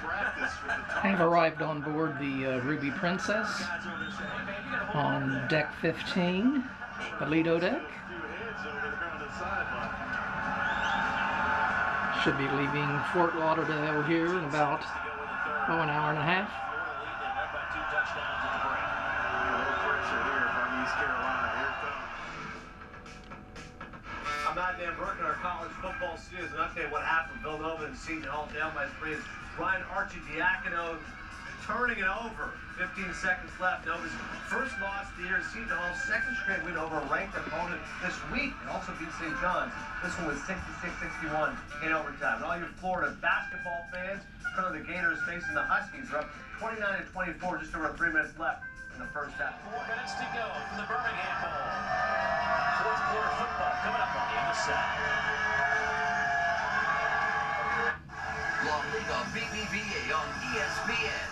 I have arrived on board the Ruby Princess on deck 15, the Lido deck. Should be leaving Fort Lauderdale here in about an hour and a half. I'm Maarten Brooke, our college football students, and I'll tell you what happened. Villanova and Seton Hall down by 3. Ryan Archidiakono turning it over. 15 seconds left. Nova's first loss of the year. Seton Hall's second straight win over a ranked opponent this week. And also beat St. John's. This one was 66-61 in overtime. And all your Florida basketball fans, currently the Gators facing the Huskies are up 29-24, just over 3 minutes left in the first half. 4 minutes to go from the Birmingham Bowl. Fourth quarter football coming up on the other side. La Liga BBVA on ESPN.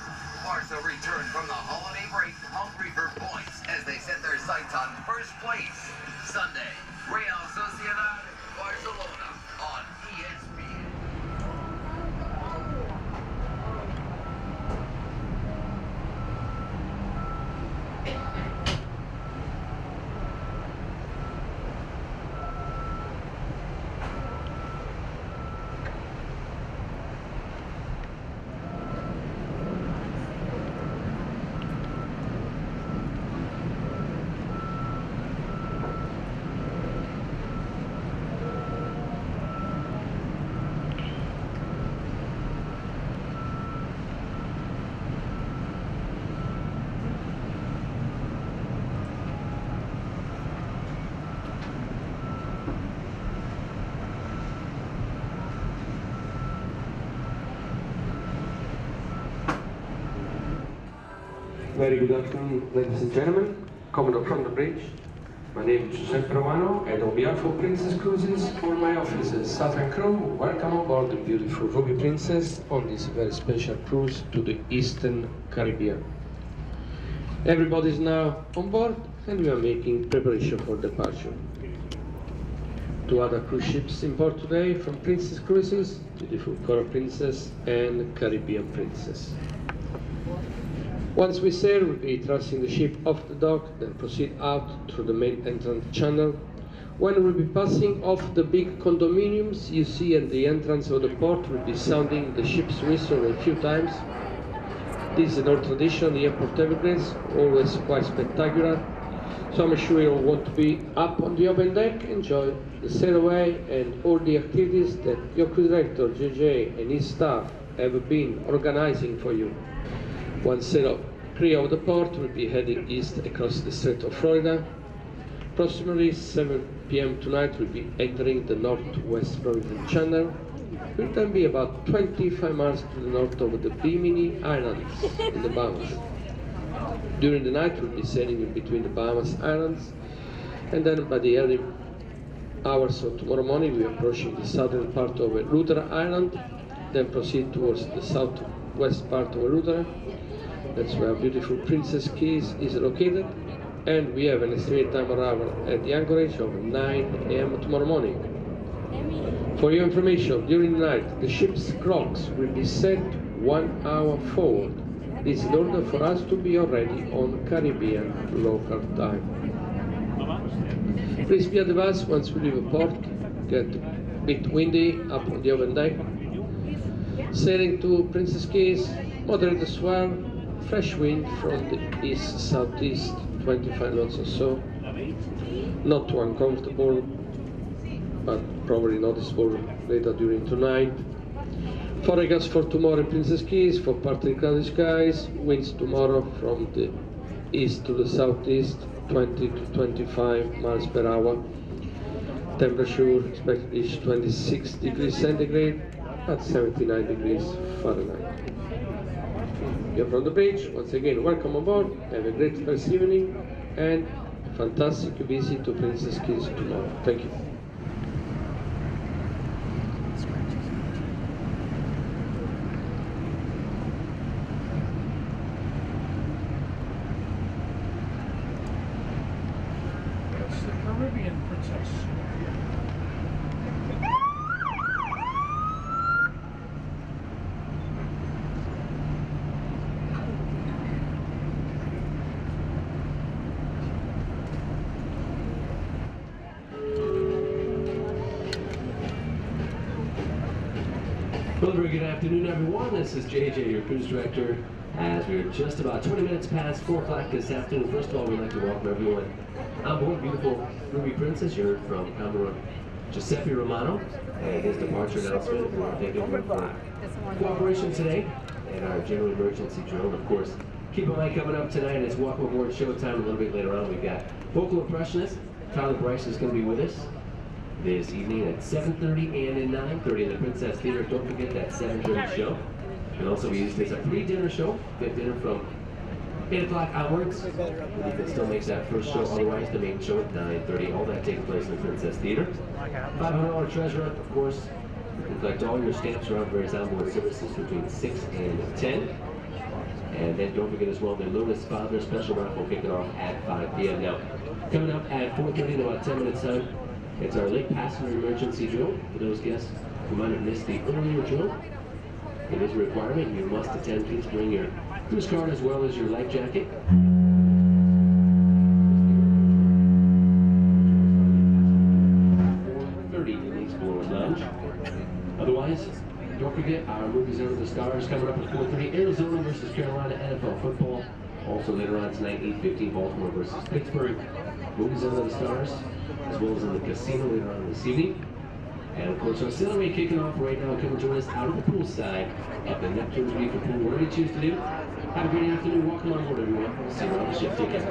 Barca return from the holiday break hungry for points as they set their sights on first place. Sunday, Real Sociedad, Barcelona on ESPN. Very good afternoon, ladies and gentlemen. Coming up from the bridge, my name is Giuseppe Romano, and on behalf of Princess Cruises, all my officers, staff and crew, welcome on board the beautiful Ruby Princess on this very special cruise to the Eastern Caribbean. Everybody is now on board, and we are making preparation for departure. 2 other cruise ships in port today from Princess Cruises, beautiful Coral Princess and Caribbean Princess. Once we sail, we'll be thrusting the ship off the dock, then proceed out through the main entrance channel. When we'll be passing off the big condominiums you see at the entrance of the port, we'll be sounding the ship's whistle a few times. This is an old tradition, the airport Everglades, always quite spectacular. So I'm sure you'll want to be up on the open deck, enjoy the sail away and all the activities that your cruise director, JJ, and his staff have been organizing for you. Once sail clear of the port, we'll be heading east across the Strait of Florida. Approximately 7 p.m. tonight, we'll be entering the northwest Floridian Channel. We'll then be about 25 miles to the north of the Bimini Islands in the Bahamas. During the night, we'll be sailing in between the Bahamas Islands, and then by the early hours of tomorrow morning, we're approaching the southern part of Lauderdale Island, then proceed towards the southwest part of Lauderdale. That's where beautiful Princess Cays is located, and we have an estimated time arrival at the anchorage of 9 a.m. tomorrow morning. For your information, during the night, the ship's clocks will be set 1 hour forward. This in order for us to be already on Caribbean local time. Please be advised once we leave a port, get a bit windy up on the open deck. Sailing to Princess Cays, moderate swell, fresh wind from the east-southeast, 25 knots or so. Not too uncomfortable, but probably noticeable later during tonight. Forecast for tomorrow in Princess Cays for partly cloudy skies. Winds tomorrow from the east to the southeast, 20 to 25 miles per hour. Temperature expected to reach 26 degrees centigrade at 79 degrees Fahrenheit. You're from the bridge. Once again, welcome aboard. Have a great first evening and a fantastic visit to Princess Cays tomorrow. Thank you. That's the Caribbean Princess. Well, very good afternoon, everyone. This is JJ, your cruise director, as we're just about 20 minutes past 4 o'clock this afternoon. First of all, we'd like to welcome everyone on board beautiful Ruby Princess. You heard from Commodore Giuseppe Romano and his departure announcement. We want to thank everyone for cooperation today and our general emergency drill. And of course, keep in mind coming up tonight, it's Welcome Aboard Showtime a little bit later on. We've got vocal impressionist Tyler Bryce is going to be with us this evening at 7:30 and at 9:30 in the Princess Theater. Don't forget that 7:30 show. And also we use this a pre-dinner show, get dinner from 8 o'clock onwards. You can still make that first show, otherwise the main show at 9:30. All that takes place in the Princess Theater. $500 treasure hunt, of course. You can collect all your stamps around various onboard services between 6 and 10. And then don't forget as well, the Luna's Father special raffle kicking off at 5 p.m. Now, coming up at 4:30 in about 10 minutes time, it's our late passenger emergency drill. For those guests who might have missed the earlier drill, it is a requirement. You must attend. Please bring your cruise card as well as your life jacket. 4:30 Denise Board Lounge. Otherwise, don't forget our movies Under the Stars coming up at 4:30. Arizona versus Carolina NFL football. Also later on tonight, 8:15 Baltimore versus Pittsburgh. Movies Under the Stars, as well as in the casino later on this evening. And of course, our sailing kicking off right now. Come and join us out of the poolside at the Neptune's Reef and Pool. Whatever you choose to do. Have a great afternoon. Welcome on board, everyone. We'll see you on the ship. Take care.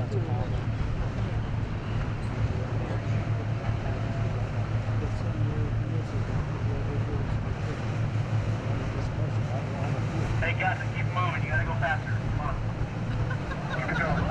Hey guys, keep moving. You gotta go faster. Come on. Keep it going.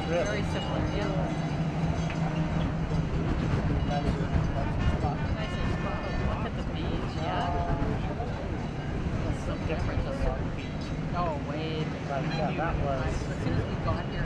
Very similar, yeah. Nice and spot. Look at the beach, yeah. It's so different to the beach. Oh, way different. Yeah, that was. As soon as we got here,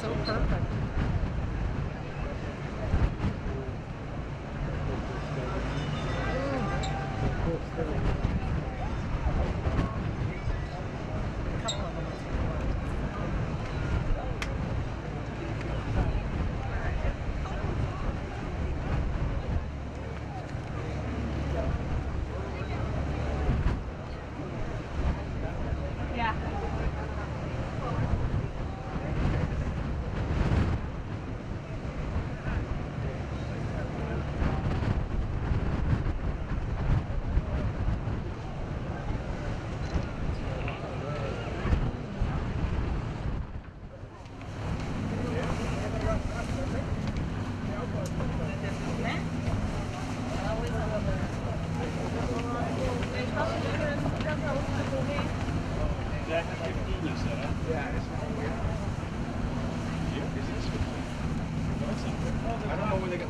so perfect. Yeah. I don't know when they got.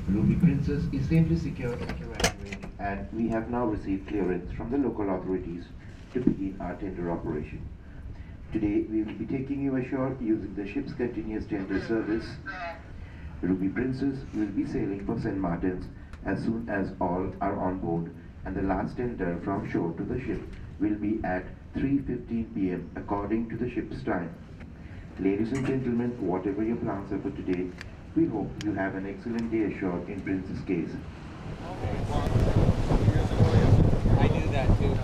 Ruby Princess is safely secured at your arrival and we have now received clearance from the local authorities to begin our tender operation. Today we will be taking you ashore using the ship's continuous tender service. Ruby Princess will be sailing for St. Martin's as soon as all are on board, and the last tender from shore to the ship will be at 3:15 p.m. according to the ship's time. Ladies and gentlemen, whatever your plans are for today, we hope you have an excellent day ashore in Princess Cays. I knew that too.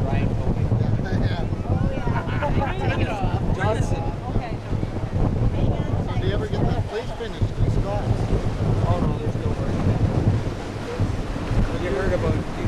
Brian told me. Take it off. Johnson. Okay. So do you ever get that place finished in Scott? Oh no, they're still working it. You heard about that too.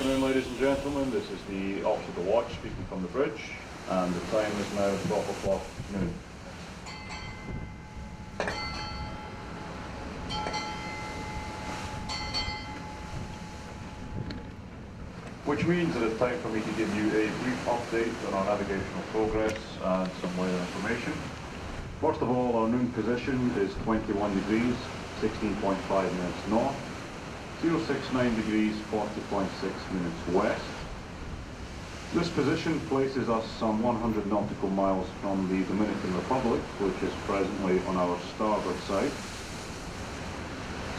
Ladies and gentlemen, this is the Officer of the Watch speaking from the bridge, and the time is now 12 o'clock noon. Which means that it's time for me to give you a brief update on our navigational progress and some weather information. First of all, our noon position is 21 degrees, 16.5 minutes north, 069 degrees, 40.6 minutes west. This position places us some 100 nautical miles from the Dominican Republic, which is presently on our starboard side.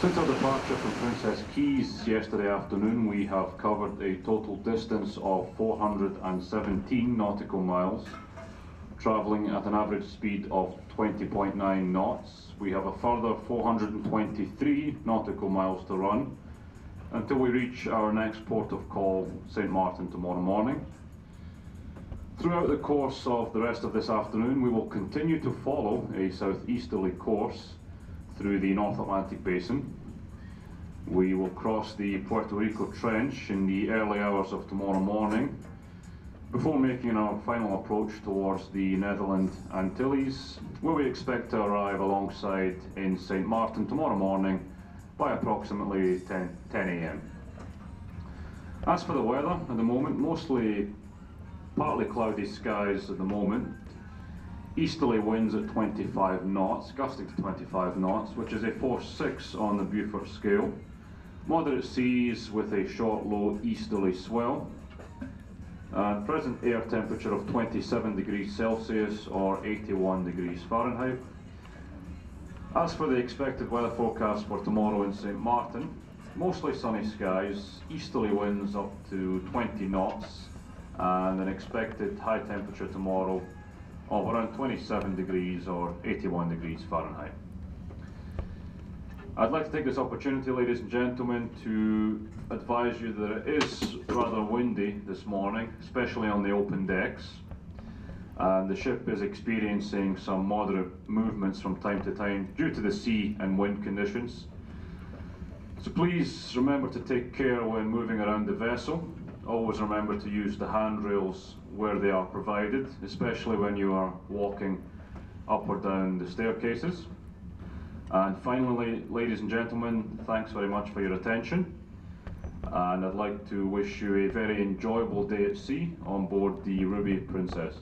Since our departure from Princess Cays yesterday afternoon, we have covered a total distance of 417 nautical miles, travelling at an average speed of 20.9 knots. We have a further 423 nautical miles to run until we reach our next port of call, St. Martin, tomorrow morning. Throughout the course of the rest of this afternoon, we will continue to follow a southeasterly course through the North Atlantic Basin. We will cross the Puerto Rico Trench in the early hours of tomorrow morning before making our final approach towards the Netherlands Antilles, where we expect to arrive alongside in St. Maarten tomorrow morning by approximately 10 a.m. As for the weather, at the moment, mostly partly cloudy skies at the moment. Easterly winds at 25 knots, gusting to 25 knots, which is a force 6 on the Beaufort scale. Moderate seas with a short low easterly swell. Present air temperature of 27 degrees Celsius or 81 degrees Fahrenheit. As for the expected weather forecast for tomorrow in St. Maarten, mostly sunny skies, easterly winds up to 20 knots, and an expected high temperature tomorrow of around 27 degrees or 81 degrees Fahrenheit. I'd like to take this opportunity, ladies and gentlemen, to advise you that it is rather windy this morning, especially on the open decks. And the ship is experiencing some moderate movements from time to time due to the sea and wind conditions. So please remember to take care when moving around the vessel. Always remember to use the handrails where they are provided, especially when you are walking up or down the staircases. And finally, ladies and gentlemen, thanks very much for your attention. And I'd like to wish you a very enjoyable day at sea on board the Ruby Princess.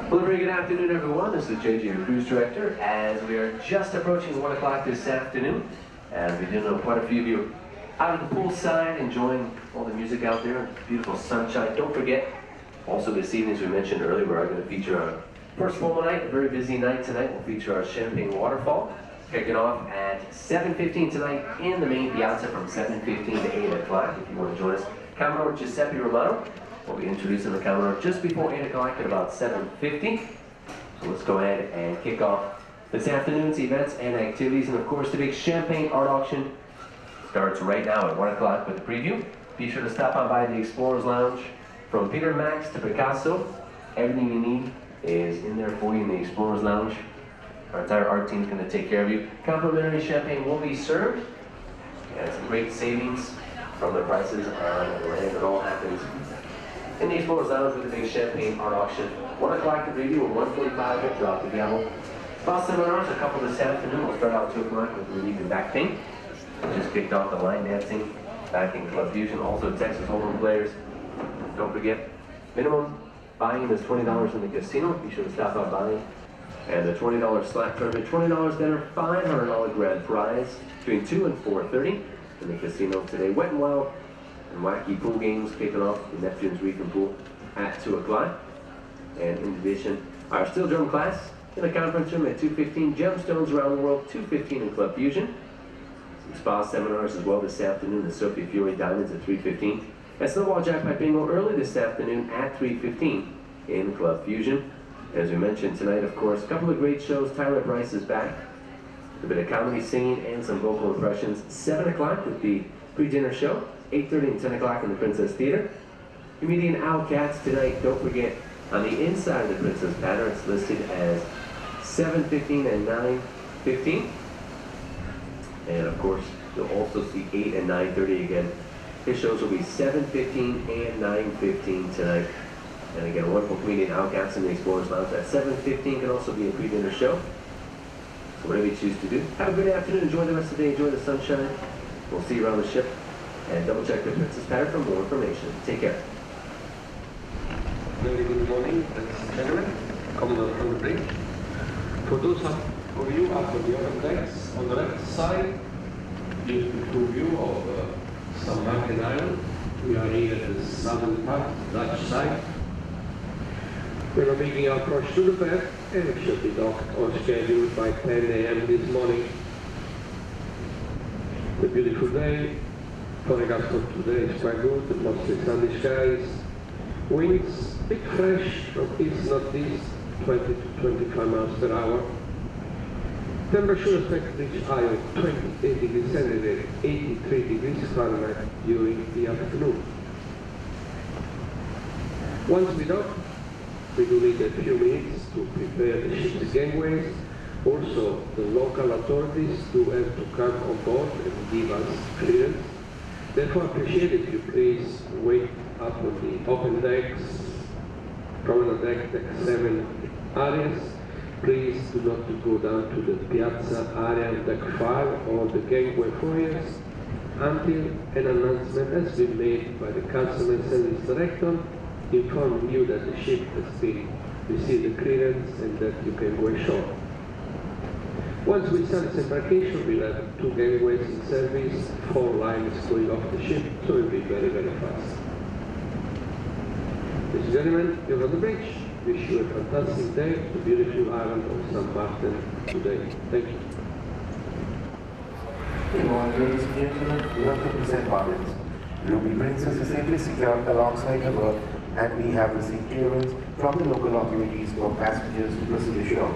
Well, a very good afternoon, everyone. This is JJ, your cruise director, as we are just approaching 1 o'clock this afternoon. And we do know quite a few of you out at the poolside enjoying all the music out there, beautiful sunshine. Don't forget, also this evening, as we mentioned earlier, we are going to feature our first formal night, a very busy night tonight. We'll feature our Champagne Waterfall, kicking off at 7:15 tonight in the main piazza from 7:15 to 8 o'clock. If you want to join us, Commodore Giuseppe Romano will be introducing the Commodore just before 8 o'clock at about 7:50. So let's go ahead and kick off this afternoon's events and activities. And of course, the big Champagne Art Auction starts right now at 1 o'clock with a preview. Be sure to stop on by the Explorers Lounge. From Peter Max to Picasso, everything you need is in there for you in the Explorers Lounge. Our entire art team is going to take care of you. Complimentary champagne will be served. And some great savings from the prices on the land. It all happens in the Explorers Lounge with the big Champagne Art Auction. 1 o'clock the preview, and 1:45 we'll drop the gavel. Spa seminars, a couple this afternoon. We'll start out at 2 o'clock with relief and back pain. We just kicked off the line dancing back in Club Fusion. Also Texas Hold'em players. Don't forget, minimum buy-in is $20 in the casino. Be sure to stop out buying. And the $20 slot tournament, $20 dinner, $500 grand prize between 2 and 4:30 in the casino today. Wet and Wild and wacky pool games kicking off the Neptune's Reef and Pool at 2 o'clock. And in addition, our steel drum class in the conference room at 2:15. Gemstones Around the World, 2:15 in Club Fusion. Some spa seminars as well this afternoon. The Sophie Fiore Diamonds at 3:15. And Snowball Jackpot Bingo early this afternoon at 3:15 in Club Fusion. As we mentioned tonight, of course, a couple of great shows. Tyler Bryce is back. A bit of comedy, singing, and some vocal impressions. 7 o'clock with the pre-dinner show. 8:30 and 10 o'clock in the Princess Theater. Comedian Al Katz tonight. Don't forget, on the inside of the Princess banner, it's listed as 7:15 and 9:15. And of course, you'll also see 8 and 9:30 again. His shows will be 7:15 and 9:15 tonight. And again, a wonderful comedian Al Katz in the Explorers Lounge at 7:15 can also be a pre-dinner show. So whatever you choose to do, have a good afternoon. Enjoy the rest of the day. Enjoy the sunshine. We'll see you around the ship. And double check the Princess pattern for more information. Take care. Very good morning, ladies and gentlemen. Coming on the bridge. For those of you up on the upper decks, on the left side, beautiful view of St. Maarten Island. We are here at the southern part, Dutch side. We are making our approach to the back and it should be docked on schedule by 10 a.m. this morning. It's a beautiful day. Forecast for today is quite good, mostly sunny skies. Winds, bit fresh from east-northeast, 20 to 25 miles per hour. Temperature expected to reach high of 28 degrees centigrade, 83 degrees Fahrenheit during the afternoon. Once we dock, we do need a few minutes to prepare the ship's gangways. Also, the local authorities do have to come on board and give us clearance. Therefore, I appreciate if you please wait up on the open decks, promenade deck, deck 7 areas. Please do not go down to the piazza area of deck 5 or the gangway foyers until an announcement has been made by the customer service director informing you that the ship has been received the clearance and that you can go ashore. Once we start disembarkation, we'll have 2 gangways in service, 4 lines going off the ship, so it will be very, very fast. Ladies and gentlemen, you're on the bridge. Wish you a fantastic day to the beautiful island of St. Maarten today. Thank you. Good morning, ladies and gentlemen. Welcome to St. Maarten. Ruby Princess is safely secured alongside her berth, and we have received clearance from the local authorities for passengers to proceed ashore.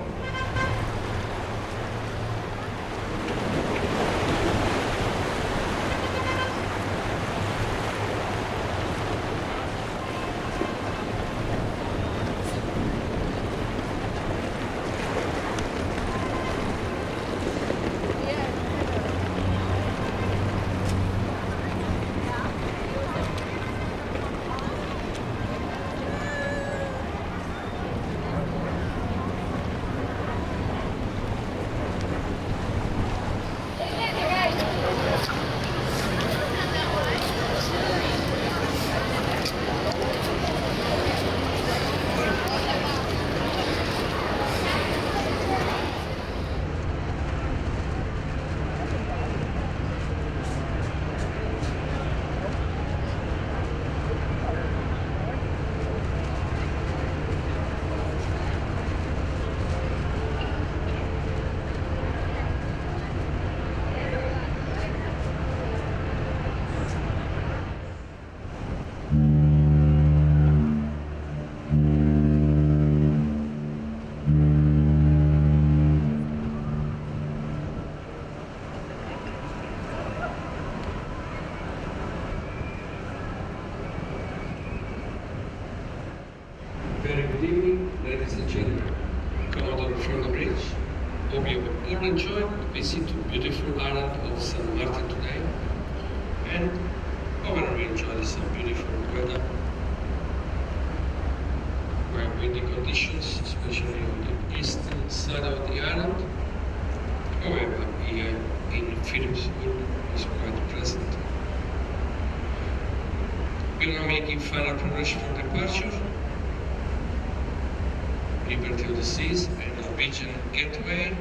Very good evening, ladies and gentlemen. Commodore from the bridge. Hope you all enjoyed the visit to beautiful island of St. Maarten today. And overall we enjoyed some beautiful weather. We have windy conditions, especially on the eastern side of the island. However, here in Philipsburg is quite pleasant. We are now making final preparation for departure. Liberty of the Seas and Norwegian Gateway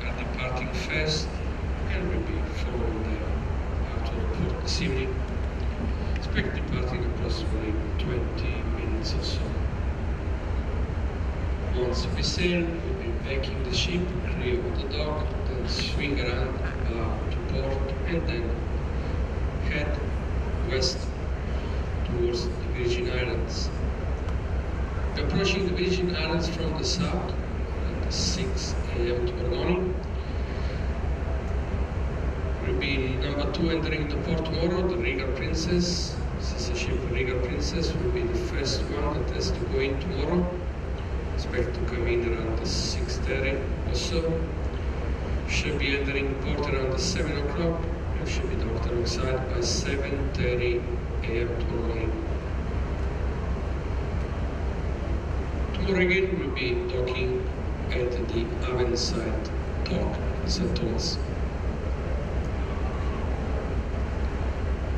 are departing first and will be following them out to the port this evening. Expect departing approximately 20 minutes or so. Once we sail, we'll be backing the ship clear of the dock, then swing around to port and then head west towards the Virgin Islands. Approaching the Virgin Islands from the south at 6 a.m. tomorrow morning. We'll be number 2 entering the port tomorrow, the Regal Princess. This is a ship, Regal Princess, will be the first one that has to go in tomorrow. Expect to come in around 6:30 or so. Should be entering port around 7 o'clock and should be docked alongside by 7:30 a.m. tomorrow morning. Tomorrow again we'll be docking at the Haven site Turk, and St. Thomas.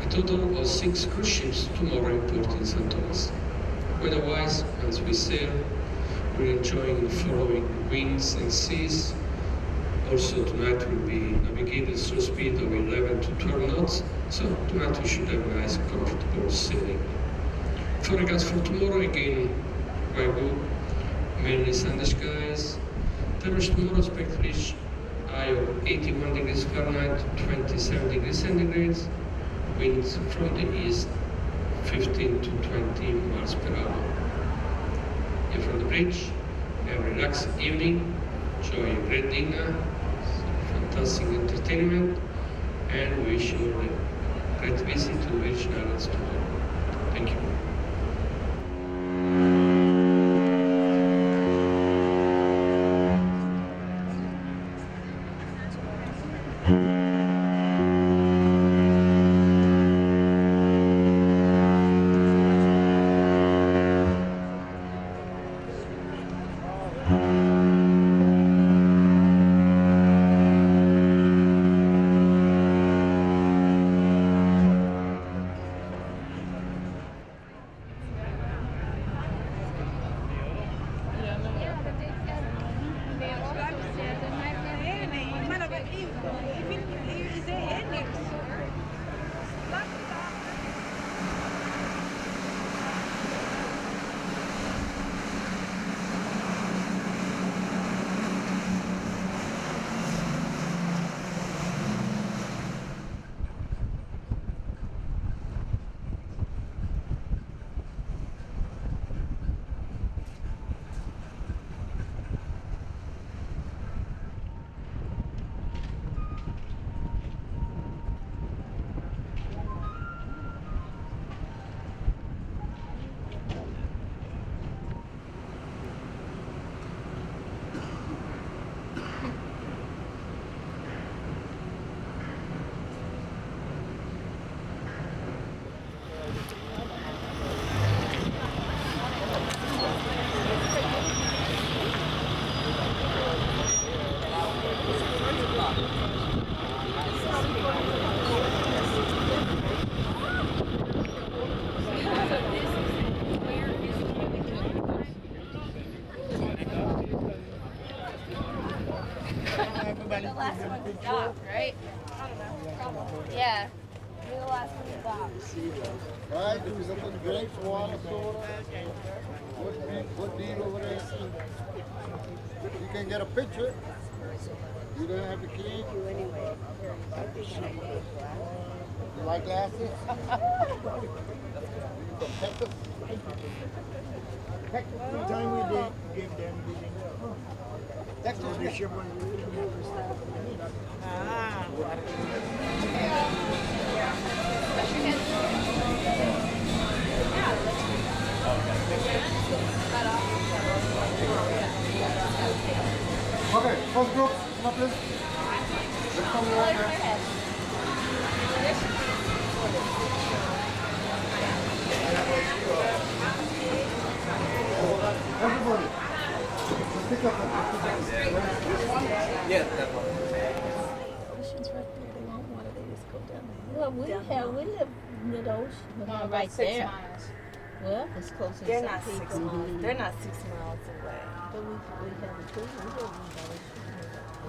A total of 6 cruise ships tomorrow in port in St. Thomas. Weather-wise, once we sail, we're enjoying the following winds and seas. Also tonight will be navigated through speed of 11 to 12 knots, so tonight we should have a nice, comfortable sailing. Forecast for tomorrow again, quite good. Mainly sunny skies. Temperature tomorrow expect to reach high of 81 degrees Fahrenheit, 27 degrees centigrade. Winds from the east, 15 to 20 miles per hour. Here from the bridge, have a relaxed evening, enjoy a great dinner, fantastic entertainment, and wish you a great visit to the Virgin Islands tomorrow. Thank you. The last one to stop, right? I don't know. Yeah. You're the last one to stop. Right, do something grapes, water, soda. What deal over there? You can get a picture. You don't have the key. You like glasses? Texas. Texas. Every time we did give them Texas. They ship one. Okay, first group, come up please. Let's come along there. Everybody, let's pick up. Yeah, that one. Well, we live near the ocean, but not right 6 there. miles. Well, it's close to They're some not 6 people. miles. They're not 6 miles away. But we have a pool. We live near the ocean.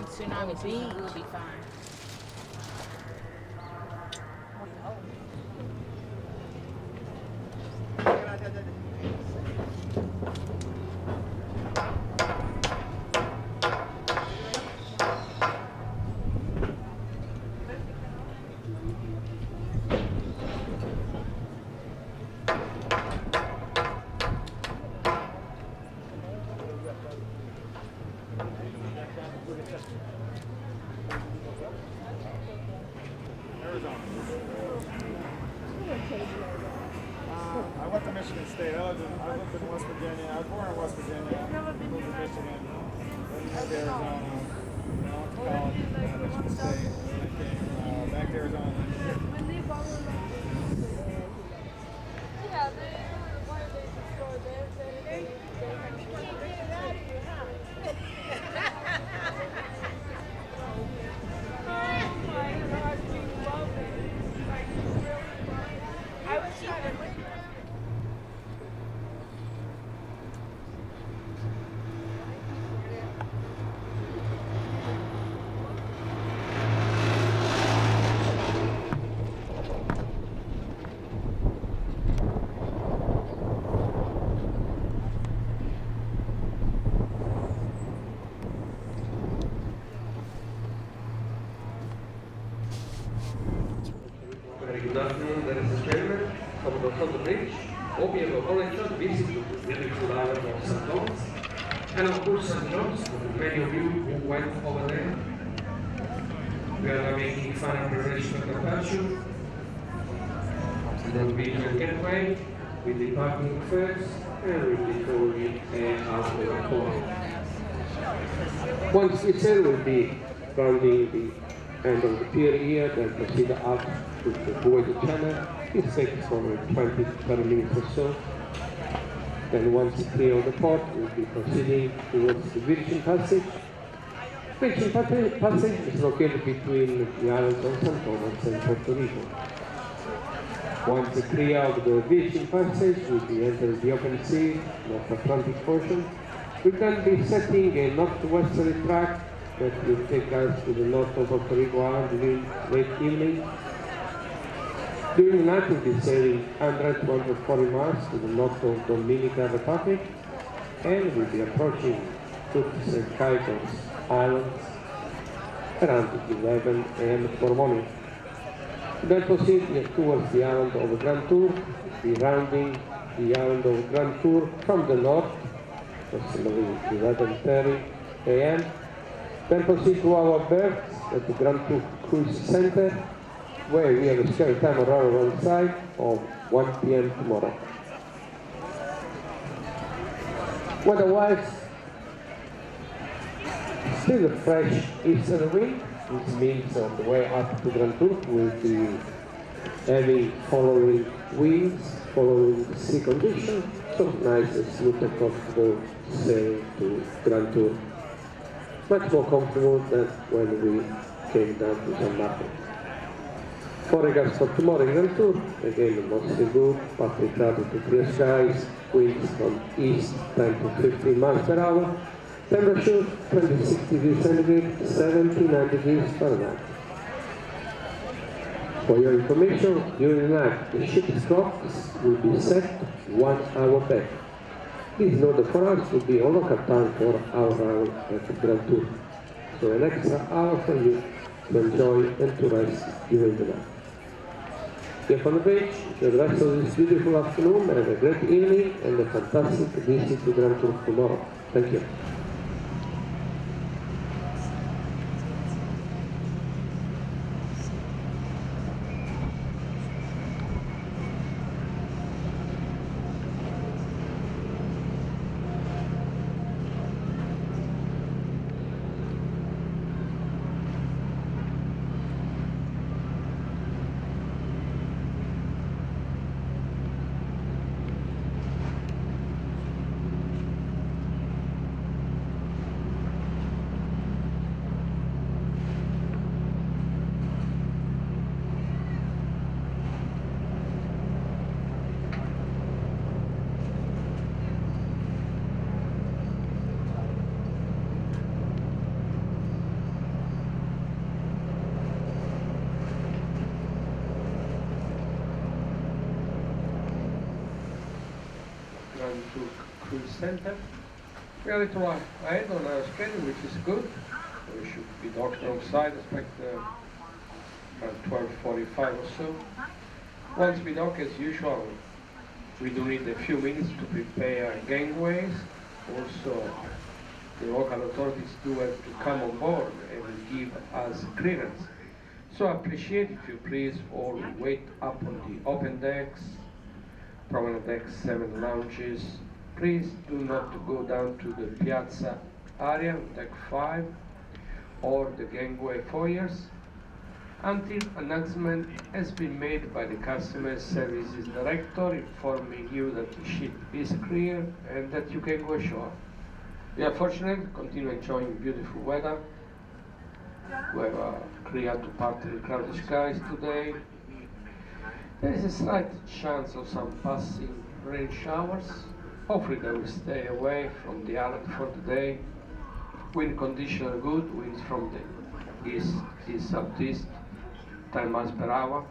Tsunami season will be fine. I went to Michigan State. I lived in West Virginia. I was born in West Virginia. Moved to Michigan. Then moved to Arizona. Then I went to college at Michigan State. Then I came back to Arizona. was on the bridge, hope you have already visit to the beautiful island of St. Thomas, and of course St. John's, for many of you who went over there. We are now making final preparation for departure. Then we will gateway, we'll be parking first, and we'll be following after the port. Once we sail, we'll be rounding the end of the pier here, then proceed up to the Voyage channel. It takes only 20 to 30 minutes or so. Then once clear of the port, we'll be proceeding towards the Virgin Passage. Virgin Passage is located between the islands of St. Thomas and Puerto Rico. Once clear of the Virgin Passage, we'll be entering the open sea, North Atlantic Ocean. We'll then be setting a northwesterly track that will take us to the north of Puerto Rico Island during late evening. During the night, we'll be sailing 100 to 140 miles to the north of Dominican Republic, and we'll be approaching Turks and Cays Islands around 11 a.m. tomorrow morning. Then proceed towards the island of Grand Turk, be rounding the island of Grand Turk from the north, approximately 11:30 a.m. Then proceed to our berths at the Grand Turk Cruise Center, where we have a spare time around side of 1 p.m. tomorrow. Weather-wise, still a fresh easterly wind, which means on the way up to Grand Turk we'll be having following winds, following sea conditions, so nice and smooth and comfortable sailing to Grand Turk. Much more comfortable than when we came down to San Maarten. For regards for tomorrow in Grand Turk, again mostly good, partly cloudy to clear skies, winds from east 10 to 15 miles per hour, temperature 26 degrees centigrade, 79 degrees Fahrenheit. For your information, during the night, the ship's clocks will be set 1 hour back. This in order for us to be on local time for our round at Grand Turk. So an extra hour for you to enjoy and to rest during the night. Here from the beach, enjoy the rest of this beautiful afternoon, have a great evening and a fantastic visit to Grand Turk tomorrow. Thank you. Grand Turk Cruise Center. We are a little ahead on our schedule, which is good. We should be docked on side, expect around 12:45 or so. Once we dock, as usual, we do need a few minutes to prepare gangways. Also, the local authorities do have to come on board and give us clearance. So I appreciate if you please all wait up on the open decks, promenade decks, 7 lounges. Please do not go down to the piazza area, deck 5, or the gangway foyers until announcement has been made by the customer services director informing you that the ship is clear and that you can go ashore. We are fortunate to continue enjoying beautiful weather. We have clear to partly cloudy skies today. There is a slight chance of some passing rain showers. Hopefully they will stay away from the island for the day. Wind conditions are good, winds from the east southeast, 10 miles per hour.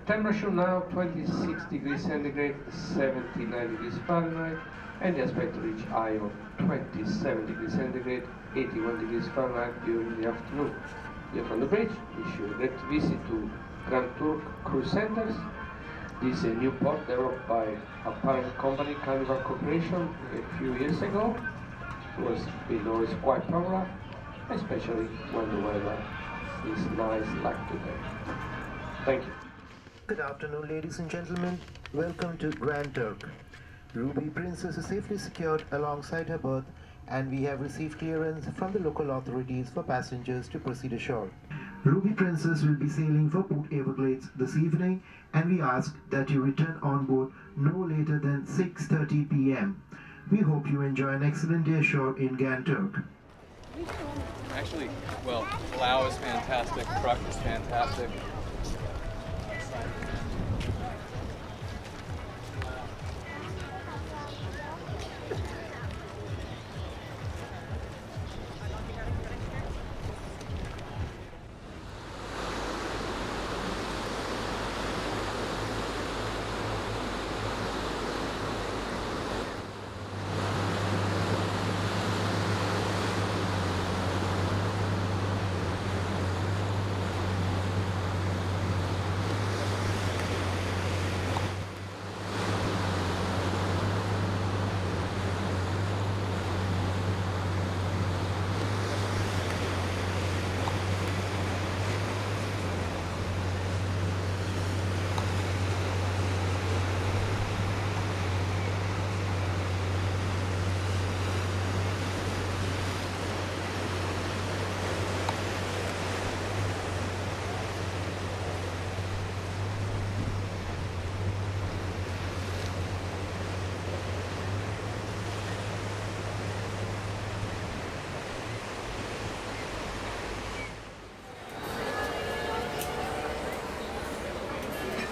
Temperature now 26 degrees centigrade, 79 degrees Fahrenheit, and the expect to reach high of 27 degrees centigrade, 81 degrees Fahrenheit during the afternoon. Here from the bridge, wish you a great visit to Grand Turk Cruise Centers. This is a new port developed by a parent company, Carnival Corporation, a few years ago. It was quite popular, especially when the weather is nice like today. Thank you. Good afternoon, ladies and gentlemen. Welcome to Grand Turk. Ruby Princess is safely secured alongside her berth, and we have received clearance from the local authorities for passengers to proceed ashore. Ruby Princess will be sailing for Port Everglades this evening, and we ask that you return on board no later than 6:30 p.m. We hope you enjoy an excellent day ashore in Grand Turk. Actually, well, Palau is fantastic, Truck is fantastic.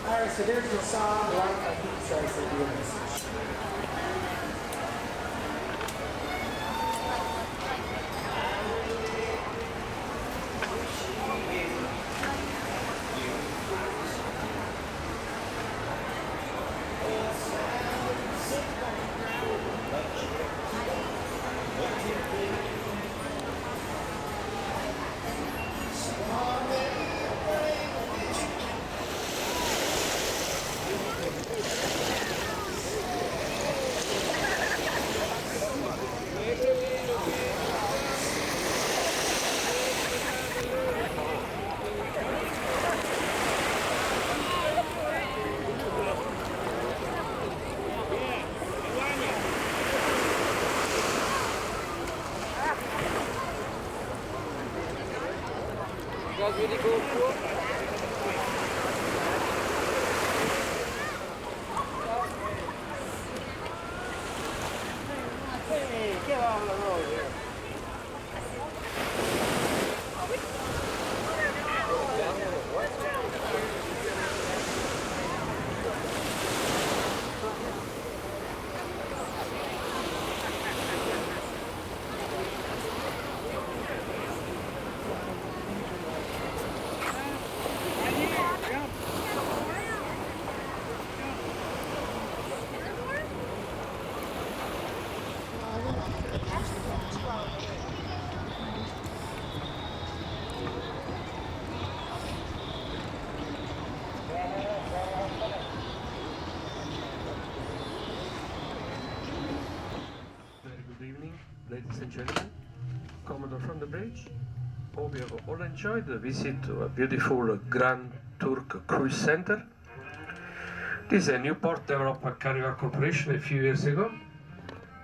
Alright, so there's the song, like a heat trace of the message. Hey, get off the road here. Ladies and gentlemen, Commodore from the bridge. Hope you have all enjoyed the visit to a beautiful Grand Turk Cruise Center. This is a new port developed by Carnival Corporation a few years ago.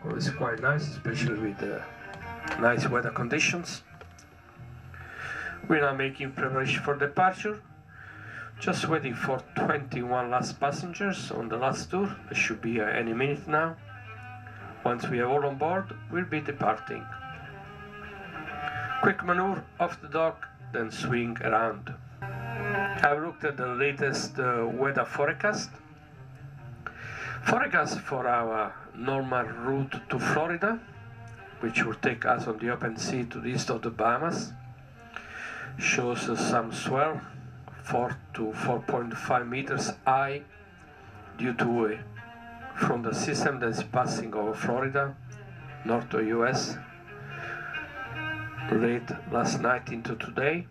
Well, it's quite nice, especially with nice weather conditions. We're now making preparation for departure. Just waiting for 21 last passengers on the last tour. It should be any minute now. Once we are all on board, we'll be departing. Quick maneuver off the dock, then swing around. I've looked at the latest weather forecast. Forecast for our normal route to Florida, which will take us on the open sea to the east of the Bahamas, shows some swell, 4 to 4.5 meters high, due to from the system that is passing over Florida, north of US, late last night into today.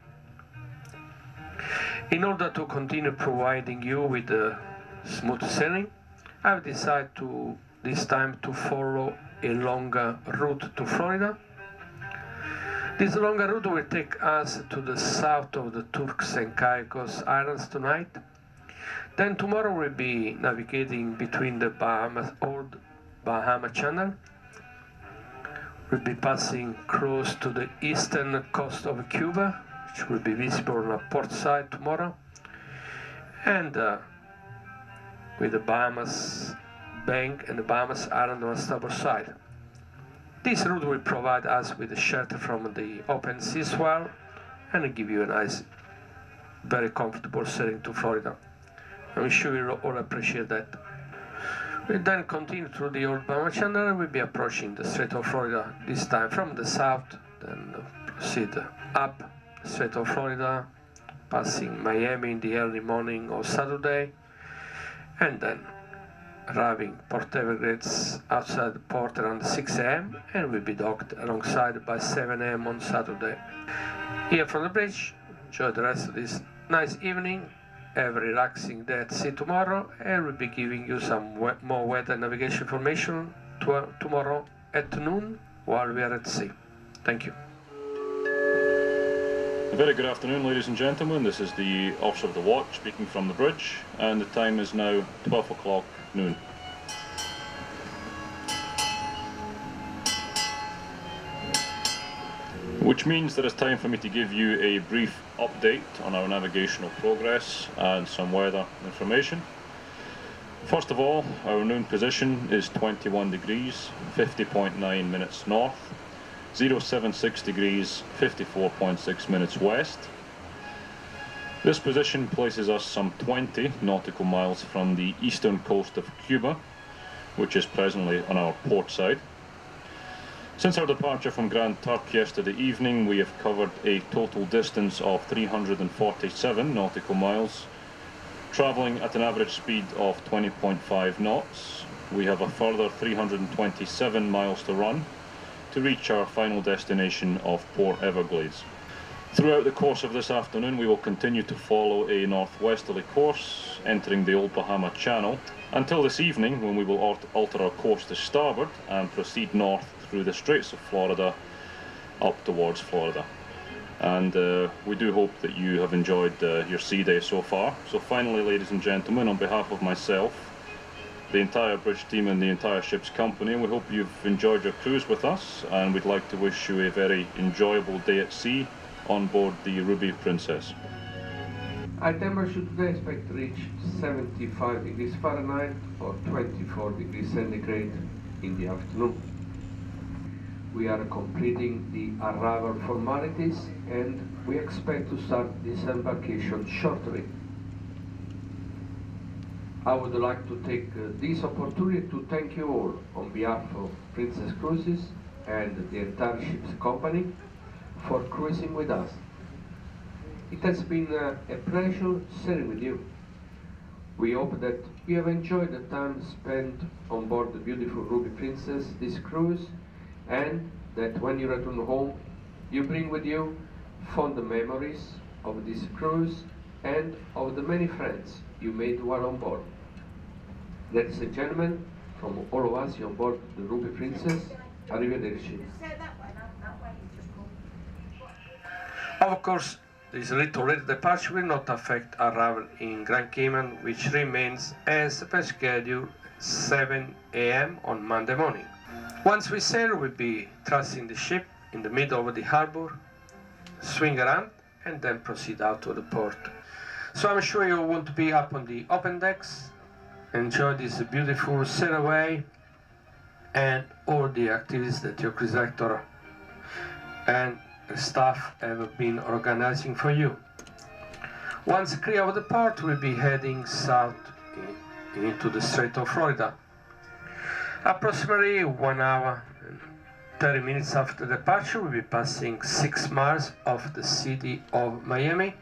In order to continue providing you with smooth sailing, I've decided this time to follow a longer route to Florida. This longer route will take us to the south of the Turks and Caicos Islands tonight. Then tomorrow we'll be navigating between the Bahamas, old Bahama Channel. We'll be passing close to the eastern coast of Cuba, which will be visible on the port side tomorrow, and with the Bahamas bank and the Bahamas Island on the starboard side. This route will provide us with a shelter from the open sea swell and give you a nice, very comfortable sailing to Florida. I'm sure you'll all appreciate that. We'll then continue through the old Bahama Channel and we'll be approaching the Strait of Florida, this time from the south, then proceed up the Strait of Florida, passing Miami in the early morning of Saturday, and then arriving Port Everglades outside the port around 6 a.m. and will be docked alongside by 7 a.m. on Saturday. Here from the bridge, enjoy the rest of this nice evening, have a relaxing day at sea tomorrow, and we'll be giving you some more weather navigation information tomorrow at noon while we are at sea. Thank you. A very good afternoon, ladies and gentlemen. This is the officer of the watch speaking from the bridge, and the time is now 12 o'clock noon. Which means that it's time for me to give you a brief update on our navigational progress and some weather information. First of all, our noon position is 21 degrees, 50.9 minutes north, 076 degrees, 54.6 minutes west. This position places us some 20 nautical miles from the eastern coast of Cuba, which is presently on our port side. Since our departure from Grand Turk yesterday evening, we have covered a total distance of 347 nautical miles, travelling at an average speed of 20.5 knots. We have a further 327 miles to run to reach our final destination of Port Everglades. Throughout the course of this afternoon, we will continue to follow a northwesterly course, entering the Old Bahama Channel, until this evening, when we will alter our course to starboard and proceed north through the Straits of Florida up towards Florida. And we do hope that you have enjoyed your sea day so far. So finally, ladies and gentlemen, on behalf of myself, the entire bridge team and the entire ship's company, we hope you've enjoyed your cruise with us, and we'd like to wish you a very enjoyable day at sea on board the Ruby Princess. Our temperature today expect to reach 75 degrees Fahrenheit or 24 degrees centigrade in the afternoon. We are completing the arrival formalities and we expect to start disembarkation shortly. I would like to take this opportunity to thank you all on behalf of Princess Cruises and the entire ship's company for cruising with us. It has been a pleasure sailing with you. We hope that you have enjoyed the time spent on board the beautiful Ruby Princess this cruise, and that when you return home, you bring with you fond memories of this cruise and of the many friends you made while on board. Ladies and gentlemen, from all of us on board the Ruby Princess, arrivederci. Of course, this little late departure will not affect our arrival in Grand Cayman, which remains as per schedule 7 a.m. on Monday morning. Once we sail, we'll be trusting the ship in the middle of the harbor, swing around, and then proceed out to the port. So I'm sure you want to be up on the open decks, enjoy this beautiful sailaway, and all the activities that your cruise director and staff have been organizing for you. Once clear of the port, we'll be heading south into the Strait of Florida. Approximately 1 hour and 30 minutes after departure, we'll be passing 6 miles off the city of Miami.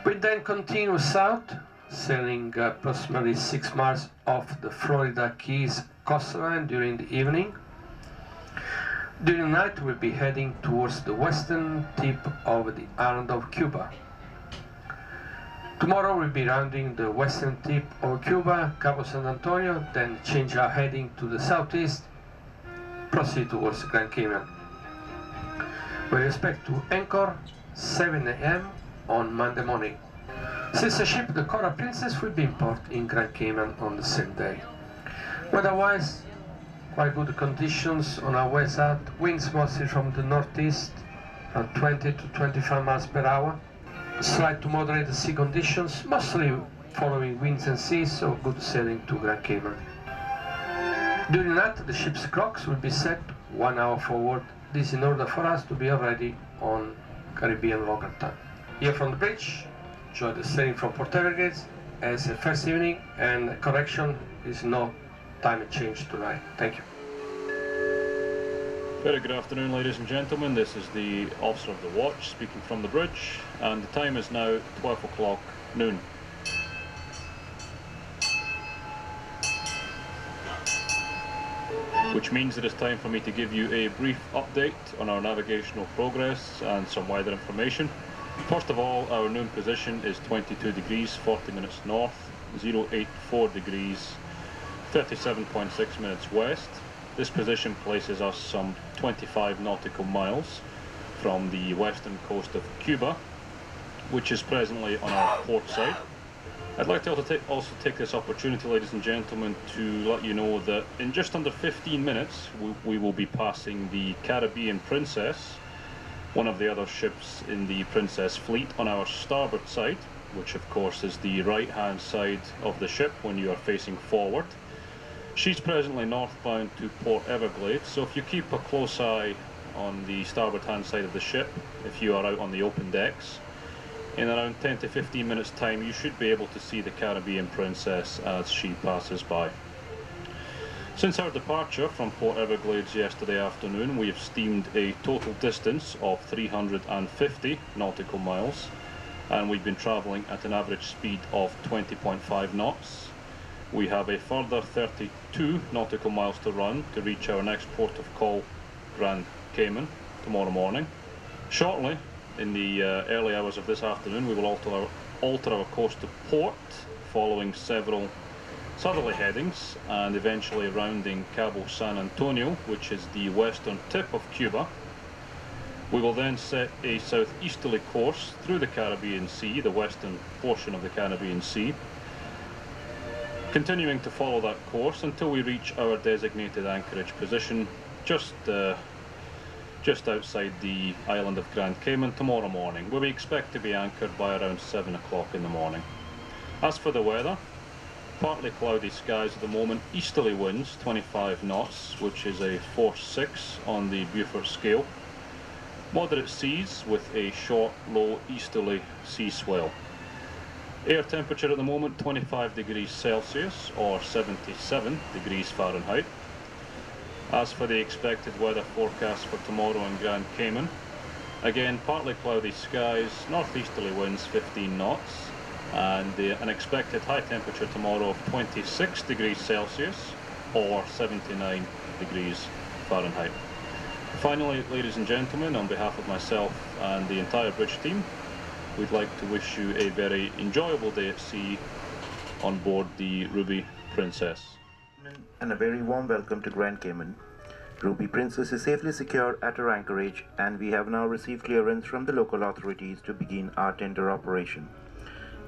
We then continue south, sailing approximately 6 miles off the Florida Cays coastline during the evening. During the night, we'll be heading towards the western tip of the island of Cuba. Tomorrow we'll be rounding the western tip of Cuba, Cabo San Antonio, then change our heading to the southeast, proceed towards Grand Cayman. We expect to anchor 7 a.m. on Monday morning. Since the ship, the Coral Princess, will be in port in Grand Cayman on the same day. Weather-wise, quite good conditions on our way south, winds mostly from the northeast, at 20 to 25 miles per hour. Slight to moderate sea conditions, mostly following winds and seas, so good sailing to Grand Cayman. During that, the ship's clocks will be set 1 hour forward. This in order for us to be already on Caribbean local time. Here from the bridge, enjoy the sailing from Port Everglades as a first evening, and correction, is no time change tonight. Thank you. Very good afternoon, ladies and gentlemen. This is the officer of the watch speaking from the bridge, and the time is now 12 o'clock noon. Which means it is time for me to give you a brief update on our navigational progress and some weather information. First of all, our noon position is 22 degrees 40 minutes north, 084 degrees 37.6 minutes west. This position places us some 25 nautical miles from the western coast of Cuba, which is presently on our port side. I'd like to also take this opportunity, ladies and gentlemen, to let you know that in just under 15 minutes we will be passing the Caribbean Princess, one of the other ships in the Princess fleet, on our starboard side, which of course is the right hand side of the ship when you are facing forward. She's presently northbound to Port Everglades, so if you keep a close eye on the starboard hand side of the ship, if you are out on the open decks, in around 10 to 15 minutes time you should be able to see the Caribbean Princess as she passes by. Since our departure from Port Everglades yesterday afternoon, we have steamed a total distance of 350 nautical miles, and we've been travelling at an average speed of 20.5 knots. We have a further 32 nautical miles to run to reach our next port of call, Grand Cayman, tomorrow morning. Shortly, in the early hours of this afternoon, we will alter our course to port, following several southerly headings and eventually rounding Cabo San Antonio, which is the western tip of Cuba. We will then set a southeasterly course through the Caribbean Sea, the western portion of the Caribbean Sea, continuing to follow that course until we reach our designated anchorage position just outside the island of Grand Cayman tomorrow morning, where we expect to be anchored by around 7 o'clock in the morning. As for the weather, partly cloudy skies at the moment, easterly winds 25 knots, which is a force 6 on the Beaufort scale, moderate seas with a short low easterly sea swell. Air temperature at the moment 25 degrees Celsius or 77 degrees Fahrenheit. As for the expected weather forecast for tomorrow in Grand Cayman, again partly cloudy skies, northeasterly winds 15 knots, and an expected high temperature tomorrow of 26 degrees Celsius or 79 degrees Fahrenheit. Finally, ladies and gentlemen, on behalf of myself and the entire bridge team, we'd like to wish you a very enjoyable day at sea on board the Ruby Princess. And a very warm welcome to Grand Cayman. Ruby Princess is safely secure at her anchorage, and we have now received clearance from the local authorities to begin our tender operation.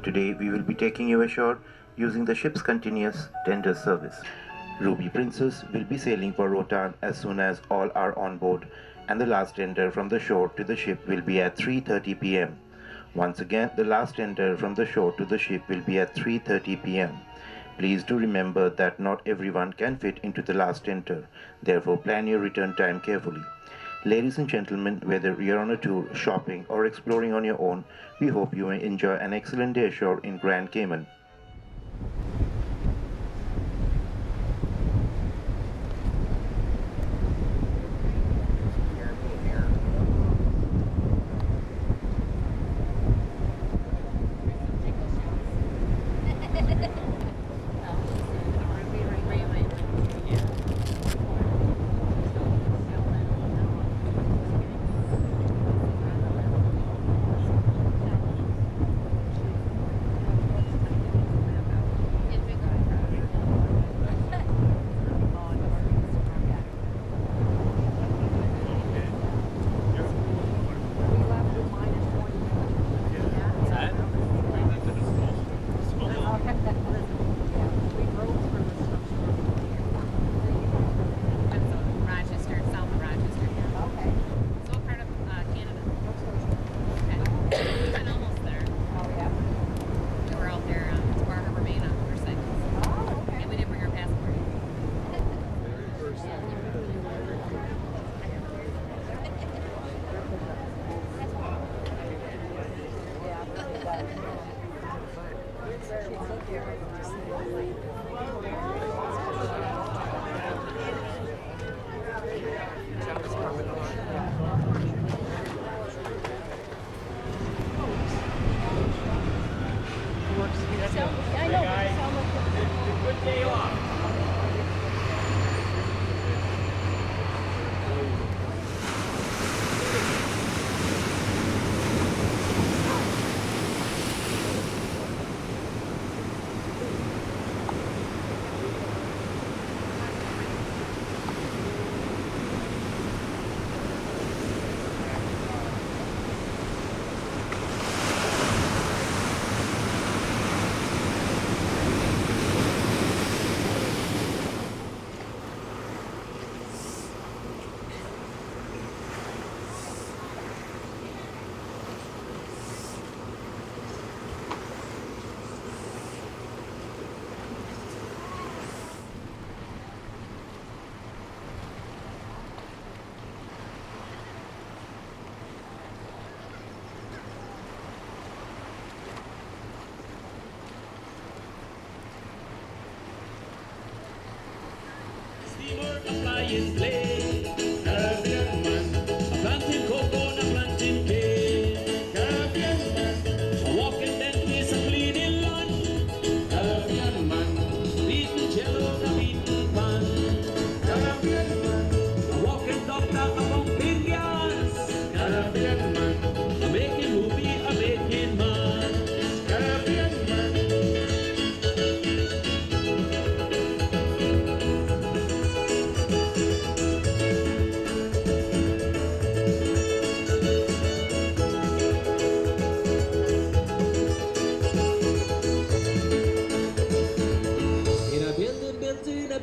Today we will be taking you ashore using the ship's continuous tender service. Ruby Princess will be sailing for Roatan as soon as all are on board, and the last tender from the shore to the ship will be at 3:30 p.m. Once again, the last tender from the shore to the ship will be at 3:30 p.m. Please do remember that not everyone can fit into the last tender, therefore plan your return time carefully. Ladies and gentlemen, whether you're on a tour, shopping or exploring on your own, we hope you enjoy an excellent day ashore in Grand Cayman.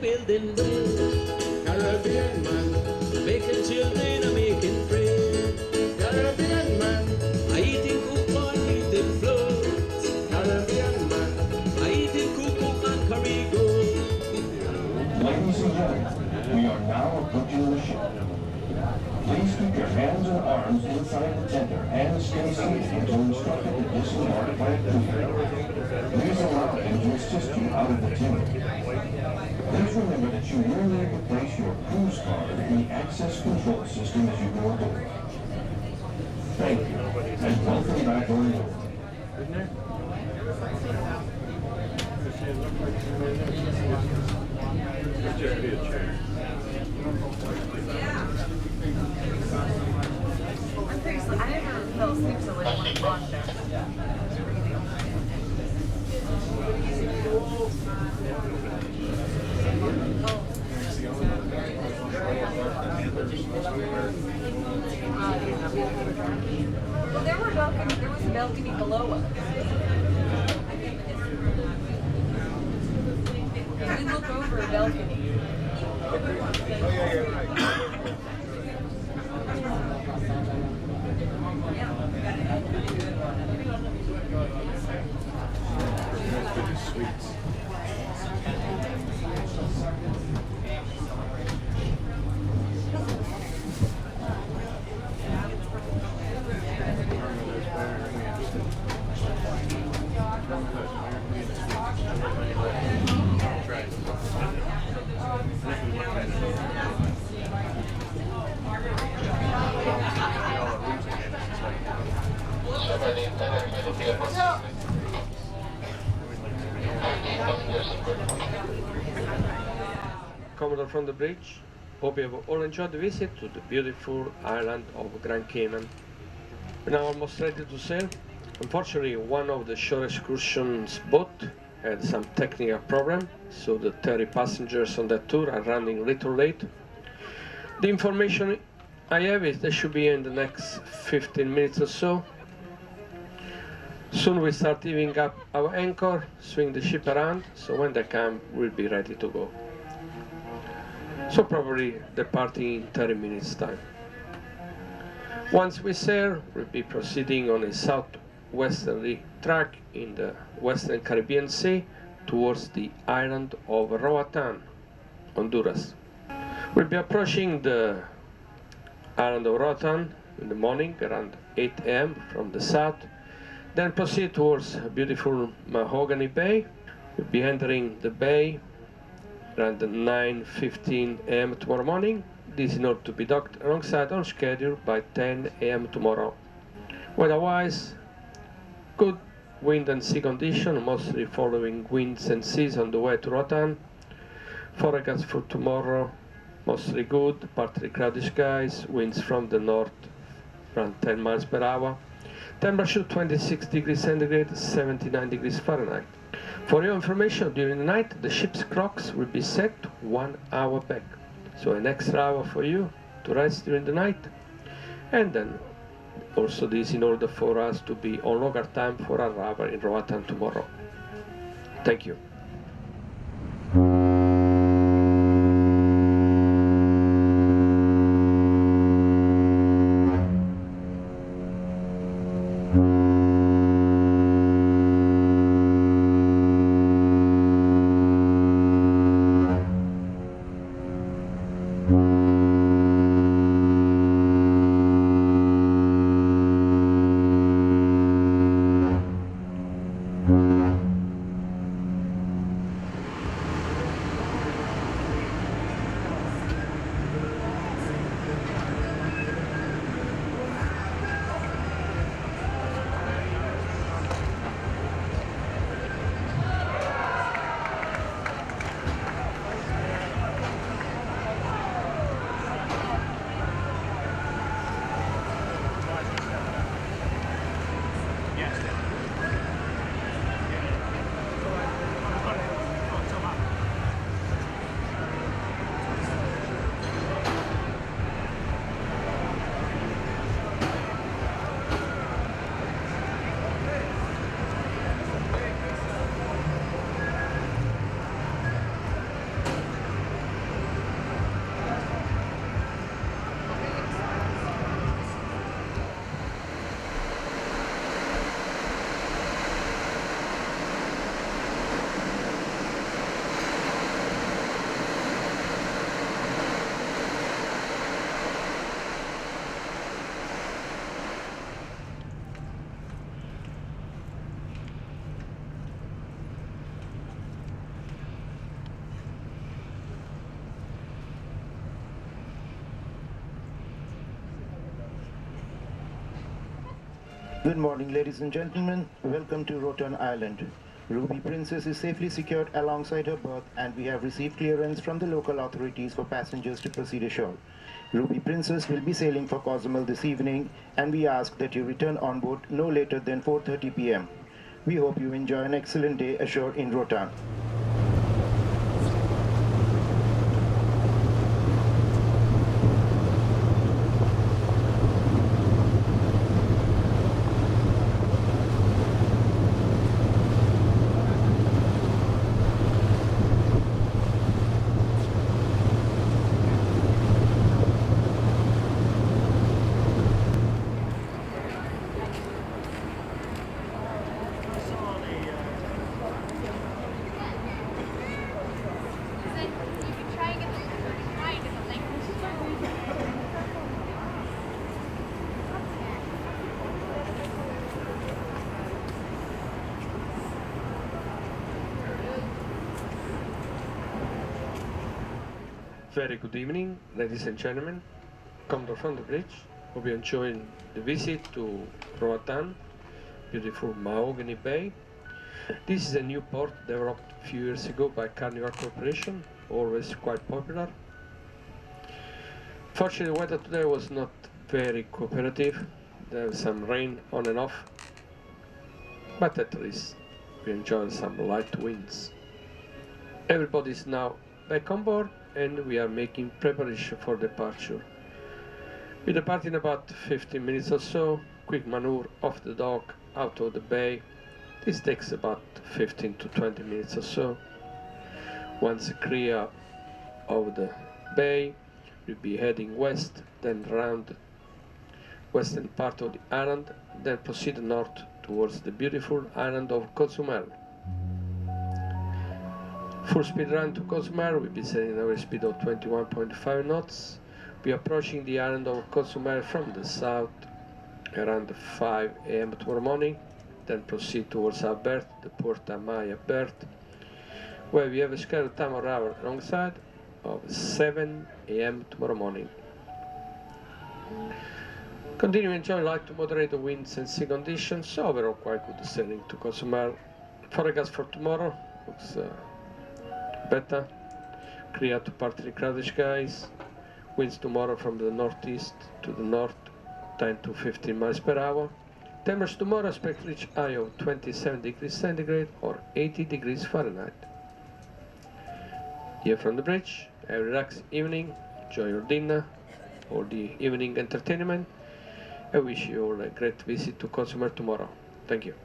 building way. Caribbean man, making children, a making friends. Caribbean man, I eating coupon, eating floats. Caribbean man, I eating cuckoo and curry goat. Ladies and gentlemen, we are now approaching the ship. Please keep your hands and arms inside the tender and stay seated until instructed to disembark by a crew. Please allow them to assist you out of the tender. Please remember that you will need to place your cruise card in the access control system as you go aboard. Thank you, and welcome back on board. I'm pretty sure I never fell asleep so late when I watched there. Well, there was a balcony below us. We looked over a balcony. Commodore from the bridge. Hope you have all enjoyed the visit to the beautiful island of Grand Cayman. We're now almost ready to sail. Unfortunately, one of the shore excursions boat had some technical problem, so the 30 passengers on that tour are running a little late. The information I have is they should be in the next 15 minutes or so. Soon we start heaving up our anchor, swing the ship around, so when they come, we'll be ready to go. So probably departing in 30 minutes time. Once we sail, we'll be proceeding on a southwesterly track in the Western Caribbean Sea towards the island of Roatan, Honduras. We'll be approaching the island of Roatan in the morning around 8 a.m. from the south, then proceed towards beautiful Mahogany Bay. We'll be entering the bay around 9:15 a.m. tomorrow morning. This in order to be docked alongside on schedule by 10 a.m. tomorrow. Weather-wise, good wind and sea condition, mostly following winds and seas on the way to Roatan. Forecast for tomorrow, mostly good, partly cloudy skies, winds from the north around 10 miles per hour. Temperature 26 degrees centigrade, 79 degrees Fahrenheit. For your information, during the night, the ship's clocks will be set 1 hour back. So an extra hour for you to rest during the night. And then also this in order for us to be on local time for arrival in Roatan tomorrow. Thank you. Good morning, ladies and gentlemen. Welcome to Roatan Island. Ruby Princess is safely secured alongside her berth, and we have received clearance from the local authorities for passengers to proceed ashore. Ruby Princess will be sailing for Cozumel this evening, and we ask that you return on board no later than 4:30 p.m. We hope you enjoy an excellent day ashore in Roatan. Very good evening, ladies and gentlemen. Come down from the bridge. Hope you enjoying the visit to Roatan, beautiful Mahogany Bay. This is a new port developed a few years ago by Carnival Corporation, always quite popular. Fortunately, the weather today was not very cooperative. There was some rain on and off, but at least we enjoyed some light winds. Everybody is now back on board, and we are making preparation for departure. We depart in about 15 minutes or so, quick maneuver off the dock, out of the bay. This takes about 15 to 20 minutes or so. Once clear of the bay, we'll be heading west, then round western part of the island, then proceed north towards the beautiful island of Cozumel. Full speed run to Cozumel, we'll be setting our speed of 21.5 knots. We're approaching the island of Cozumel from the south around 5 a.m. tomorrow morning, then proceed towards our berth, the Puerto Maya berth, where we have a scheduled time arrival alongside of 7 a.m. tomorrow morning. Continue to enjoy light to moderate winds and sea conditions, so overall quite good sailing to Cozumel. Forecast for tomorrow looks better, clear to partly cloudy skies, winds tomorrow from the northeast to the north 10 to 15 miles per hour. Temperatures tomorrow expect to reach high of 27 degrees centigrade or 80 degrees Fahrenheit. Here from the bridge, have a relaxed evening, enjoy your dinner or the evening entertainment. I wish you all a great visit to Cozumel tomorrow. Thank you.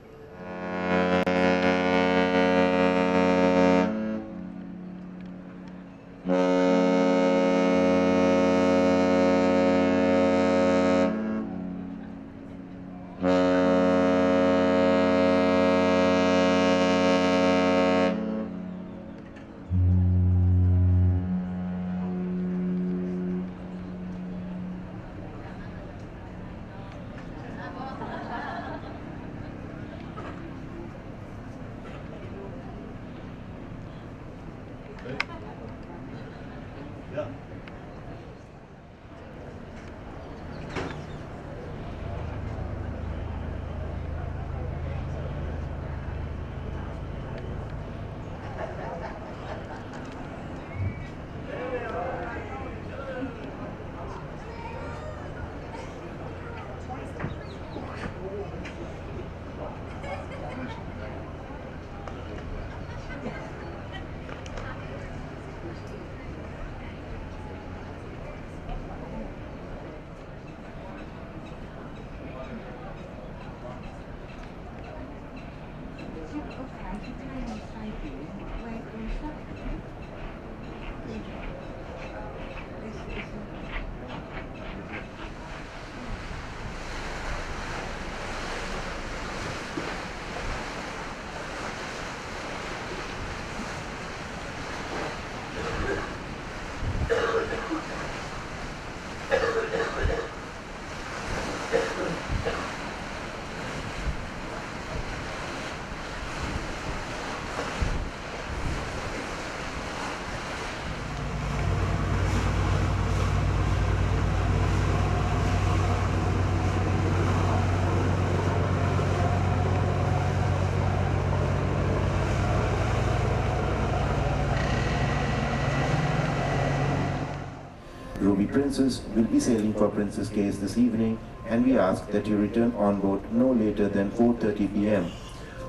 Ruby Princess will be sailing for Princess Cays this evening, and we ask that you return on board no later than 4:30 p.m.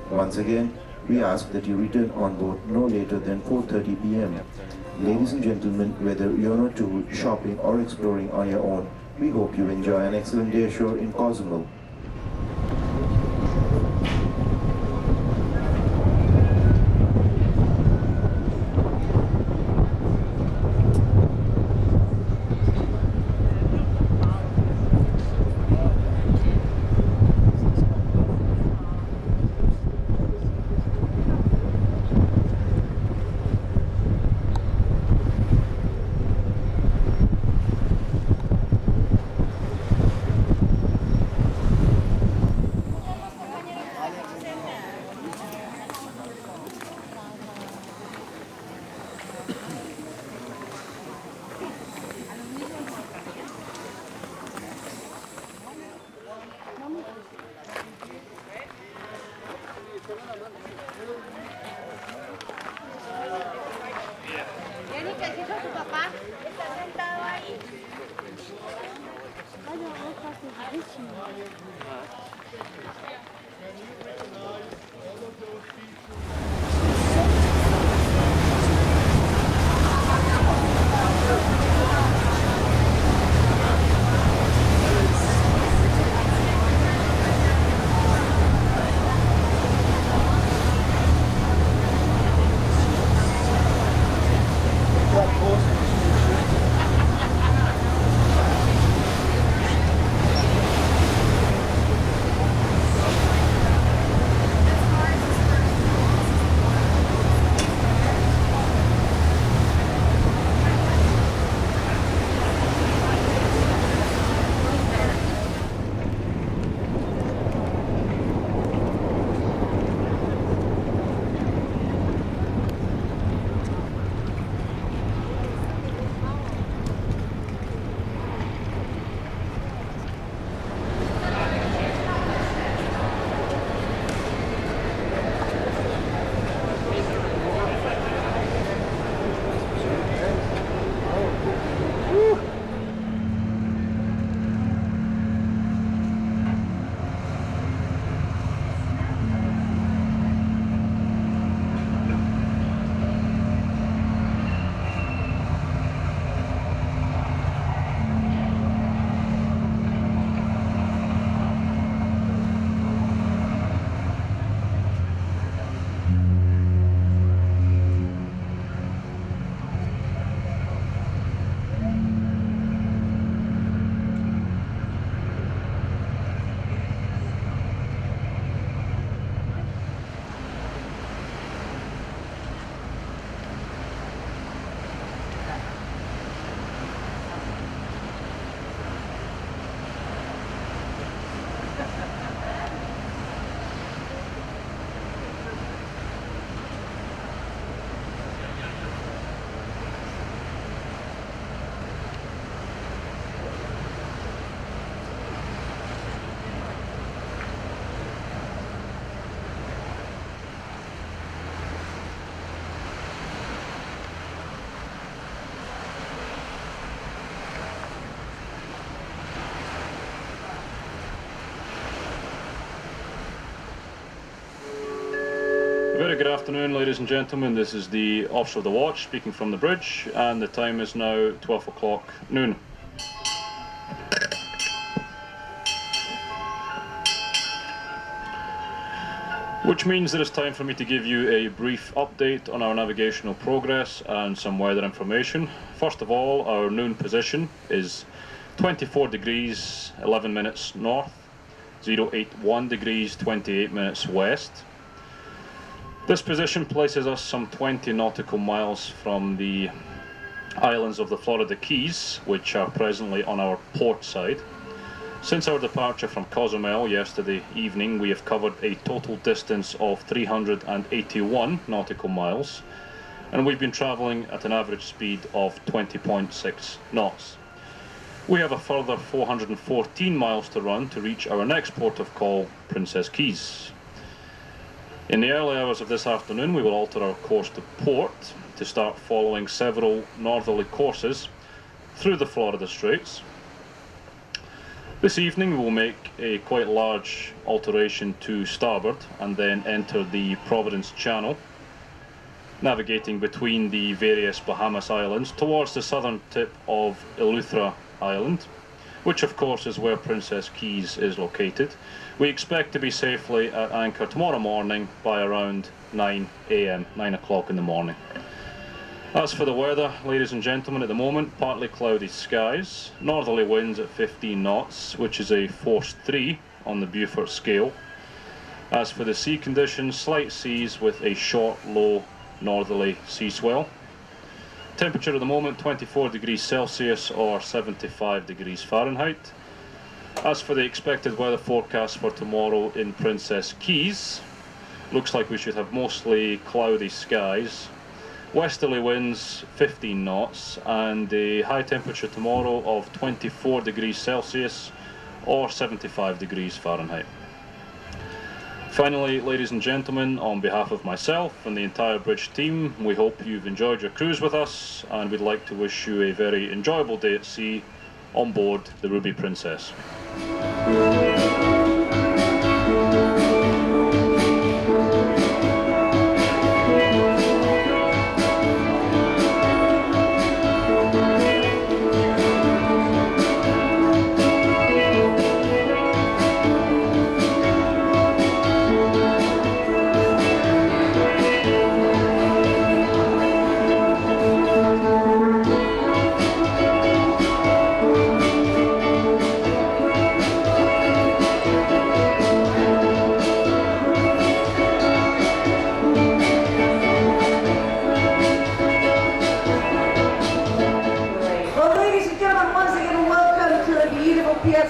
Once again, we ask that you return on board no later than 4:30 p.m. Ladies and gentlemen, whether you're on a tour, shopping or exploring on your own, we hope you enjoy an excellent day ashore in Cozumel. Very good afternoon, ladies and gentlemen. This is the Officer of the Watch speaking from the bridge, and the time is now 12 o'clock noon. Which means that it's time for me to give you a brief update on our navigational progress and some weather information. First of all, our noon position is 24 degrees 11 minutes north, 081 degrees 28 minutes west. This position places us some 20 nautical miles from the islands of the Florida Keys, which are presently on our port side. Since our departure from Cozumel yesterday evening, we have covered a total distance of 381 nautical miles, and we've been travelling at an average speed of 20.6 knots. We have a further 414 miles to run to reach our next port of call, Princess Cays. In the early hours of this afternoon, we will alter our course to port to start following several northerly courses through the Florida Straits. This evening we will make a quite large alteration to starboard and then enter the Providence Channel, navigating between the various Bahamas islands towards the southern tip of Eleuthera Island, which of course is where Princess Cays is located. We expect to be safely at anchor tomorrow morning by around 9 AM, 9 o'clock in the morning. As for the weather, ladies and gentlemen, at the moment, partly cloudy skies, northerly winds at 15 knots, which is a force 3 on the Beaufort scale. As for the sea conditions, slight seas with a short, low northerly sea swell. Temperature at the moment 24 degrees Celsius or 75 degrees Fahrenheit. As for the expected weather forecast for tomorrow in Princess Cays, looks like we should have mostly cloudy skies, westerly winds 15 knots and a high temperature tomorrow of 24 degrees Celsius or 75 degrees Fahrenheit. Finally, ladies and gentlemen, on behalf of myself and the entire bridge team, we hope you've enjoyed your cruise with us, and we'd like to wish you a very enjoyable day at sea on board the Ruby Princess.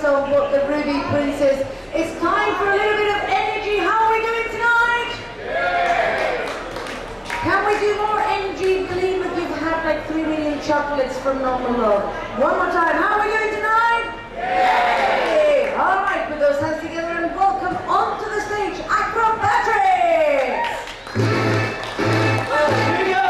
On board the Ruby Princess. It's time for a little bit of energy. How are we doing tonight? Yay! Can we do more energy? Believe that you've had like 3 million chocolates from Norman Road. One more time. How are we doing tonight? Yay! All right, put those hands together and welcome onto the stage, Acrobatics! Here we go!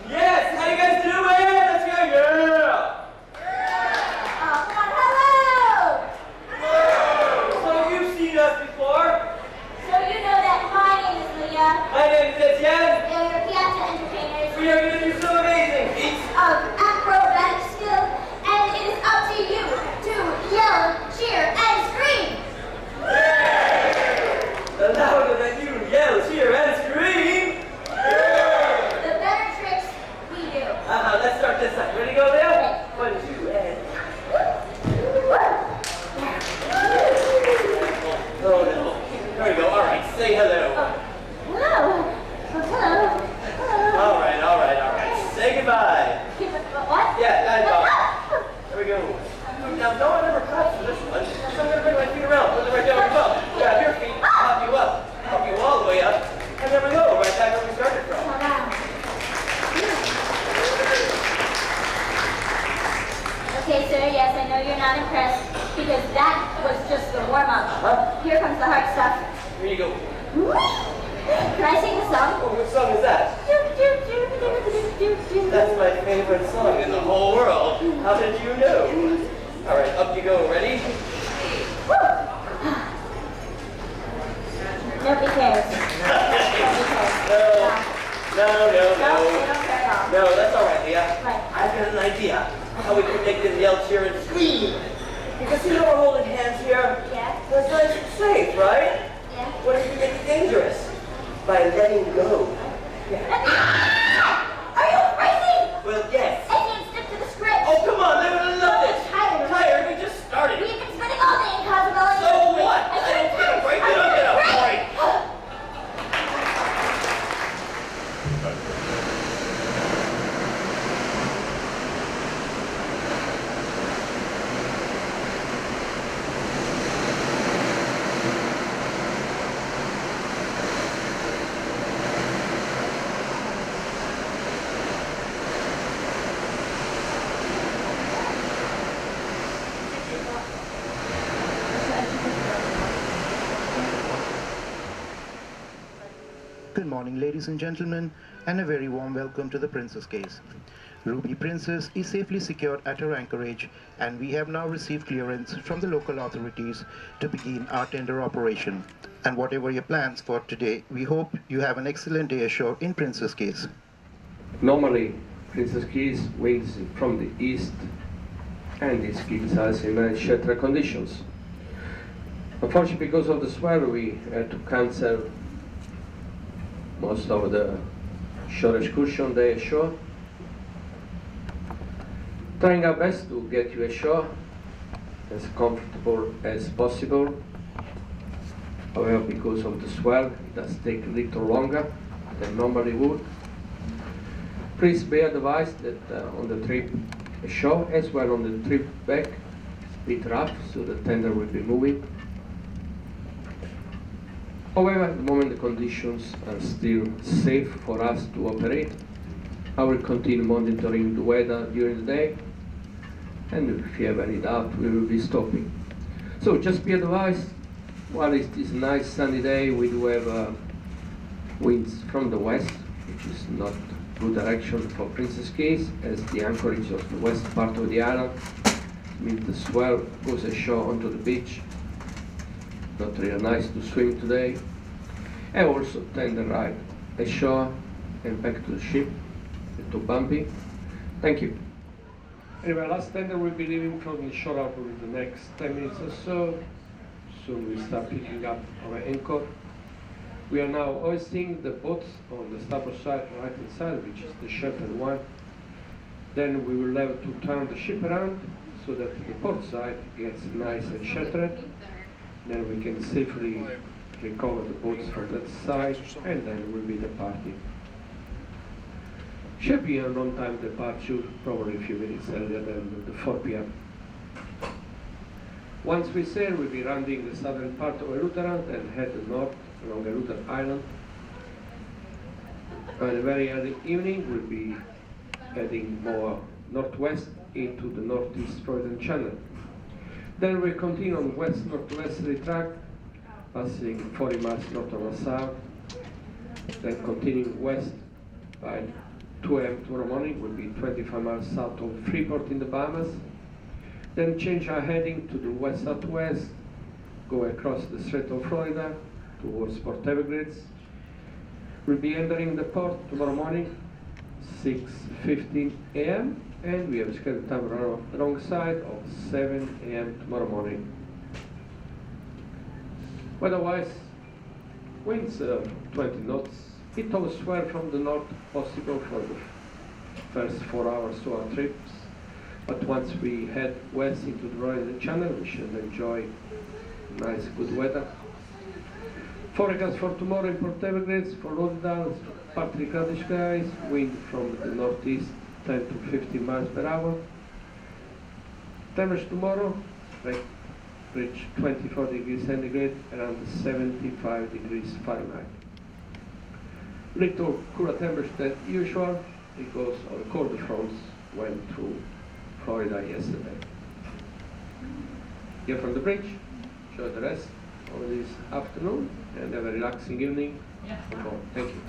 Yes, how you guys doing? Let's go, yeah! Come on, hello! Whoa! So you've seen us before? So you know that my name is Leah. My name is Etienne. We are your piazza entertainers. We are going to do some amazing feats of acrobatic skill, and it is up to you to yell, cheer, and scream. The louder that you yell, cheer, and scream, the better tricks we do. Let's start this side. Ready to go there? 1, 2, and... Oh no. There we go. All right. Say hello. Hello. Hello. All right. Say goodbye. What? Yeah, bye. There we go. Now, no one ever claps for this one. So I'm going to bring my feet around. Put them right down your bum. Grab your feet, pop you up, help you all the way up, and there we go. Right back where we started from. Okay, sir, yes, I know you're not impressed, because that was just the warm-up. Here comes the hard stuff. Here you go. Can I sing the song? Oh, which song is that? That's my favorite song in the whole world. How did you know? All right, up you go. Ready? Nobody cares. No, that's all right, Leah. I've got an idea how we can make them yell, cheer, and scream. Because you know we're holding hands here. Yeah. That's nice and safe, right? Yeah. What if we make it dangerous? By letting go. Yeah. Are you crazy? Well, yes. I can't stick to the script. Oh, come on, they would have loved it. I'm tired. We just started. We've been spending all day in Cozumel. So what? I don't get a break. They don't get a break. Good morning, ladies and gentlemen, and a very warm welcome to the Princess Cays. Ruby Princess is safely secured at her anchorage, and we have now received clearance from the local authorities to begin our tender operation. And whatever your plans for today, we hope you have an excellent day ashore in Princess Cays. Normally, Princess Cays winds from the east, and this keeps us in shelter conditions. Unfortunately, because of the swell, we had to cancel most of the shore excursion day ashore. Trying our best to get you ashore as comfortable as possible. However, because of the swell, it does take a little longer than normally would. Please be advised that on the trip ashore, as well on the trip back, bit rough, so the tender will be moving. However, at the moment the conditions are still safe for us to operate. I will continue monitoring the weather during the day, and if you have any doubt, we will be stopping. So just be advised, while it is a nice sunny day, we do have winds from the west, which is not good direction for Princess Cays, as the anchorage of the west part of the island means the swell goes ashore onto the beach. Not really nice to swim today. And also tender ride ashore and back to the ship. A little bumpy. Thank you. Anyway, last tender will be leaving from the shore harbor in the next 10 minutes or so. Soon we start picking up our anchor. We are now hoisting the boats on the starboard side, right hand side, which is the sheltered one. Then we will have to turn the ship around so that the port side gets nice and sheltered. Then we can safely recover the boats from that side, and then we'll be departing. Should be an on-time departure, probably a few minutes earlier than the 4 p.m. Once we sail, we'll be rounding the southern part of Lauderdale and head north along Lauderdale Island. On a very early evening, we'll be heading more northwest into the northeast Roatan Channel. Then we'll continue on west-northwesterly track, passing 40 miles north of south, then continuing west by 2 a.m. tomorrow morning, will be 25 miles south of Freeport in the Bahamas, then change our heading to the west-southwest, go across the Strait of Florida towards Port Everglades. We'll be entering the port tomorrow morning, 6:15 a.m., and we have scheduled time wrong side of 7 a.m. tomorrow morning. Weather-wise, winds 20 knots. It always swell from the north possible for the first 4 hours to our trips. But once we head west into the Roatan Channel, we should enjoy nice, good weather. Forecast for tomorrow in Port Everglades, for Lauderdale, partly cloudy skies, wind from the northeast 10 to 15 miles per hour. Temperature tomorrow, reach 24 degrees centigrade, around 75 degrees Fahrenheit. Little cooler temperature than usual because our cold fronts went through Florida yesterday. Here from the bridge, enjoy the rest of this afternoon and have a relaxing evening. Thank you.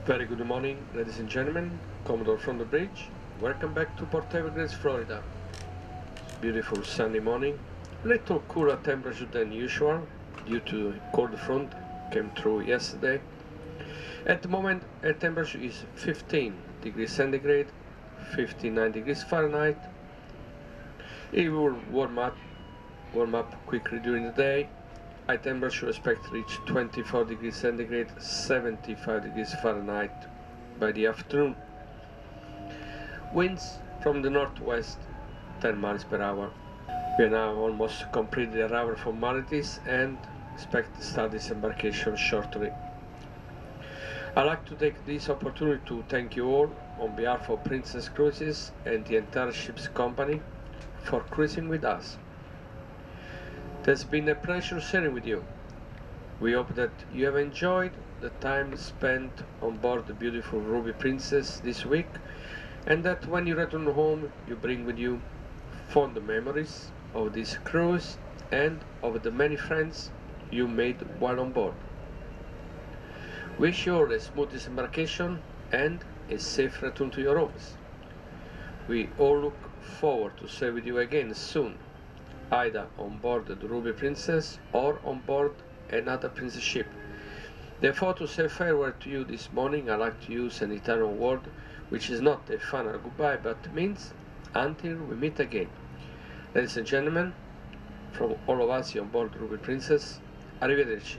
Very good morning, ladies and gentlemen. Commodore from the bridge. Welcome back to Port Everglades, Florida. Beautiful sunny morning. Little cooler temperature than usual due to cold front came through yesterday. At the moment, air temperature is 15 degrees centigrade, 59 degrees Fahrenheit. It will warm up quickly during the day. High temperature expected to reach 24 degrees centigrade, 75 degrees Fahrenheit by the afternoon. Winds from the northwest, 10 miles per hour. We are now almost completed the arrival formalities and expect to start disembarkation shortly. I'd like to take this opportunity to thank you all on behalf of Princess Cruises and the entire ship's company for cruising with us. It has been a pleasure sharing with you. We hope that you have enjoyed the time spent on board the beautiful Ruby Princess this week, and that when you return home you bring with you fond memories of this cruise and of the many friends you made while on board. Wish you all a smooth disembarkation and a safe return to your homes. We all look forward to stay with you again soon, either on board the Ruby Princess or on board another princess ship. Therefore, to say farewell to you this morning, I like to use an Italian word which is not a final goodbye but means until we meet again. Ladies and gentlemen, from all of us on board Ruby Princess, arrivederci.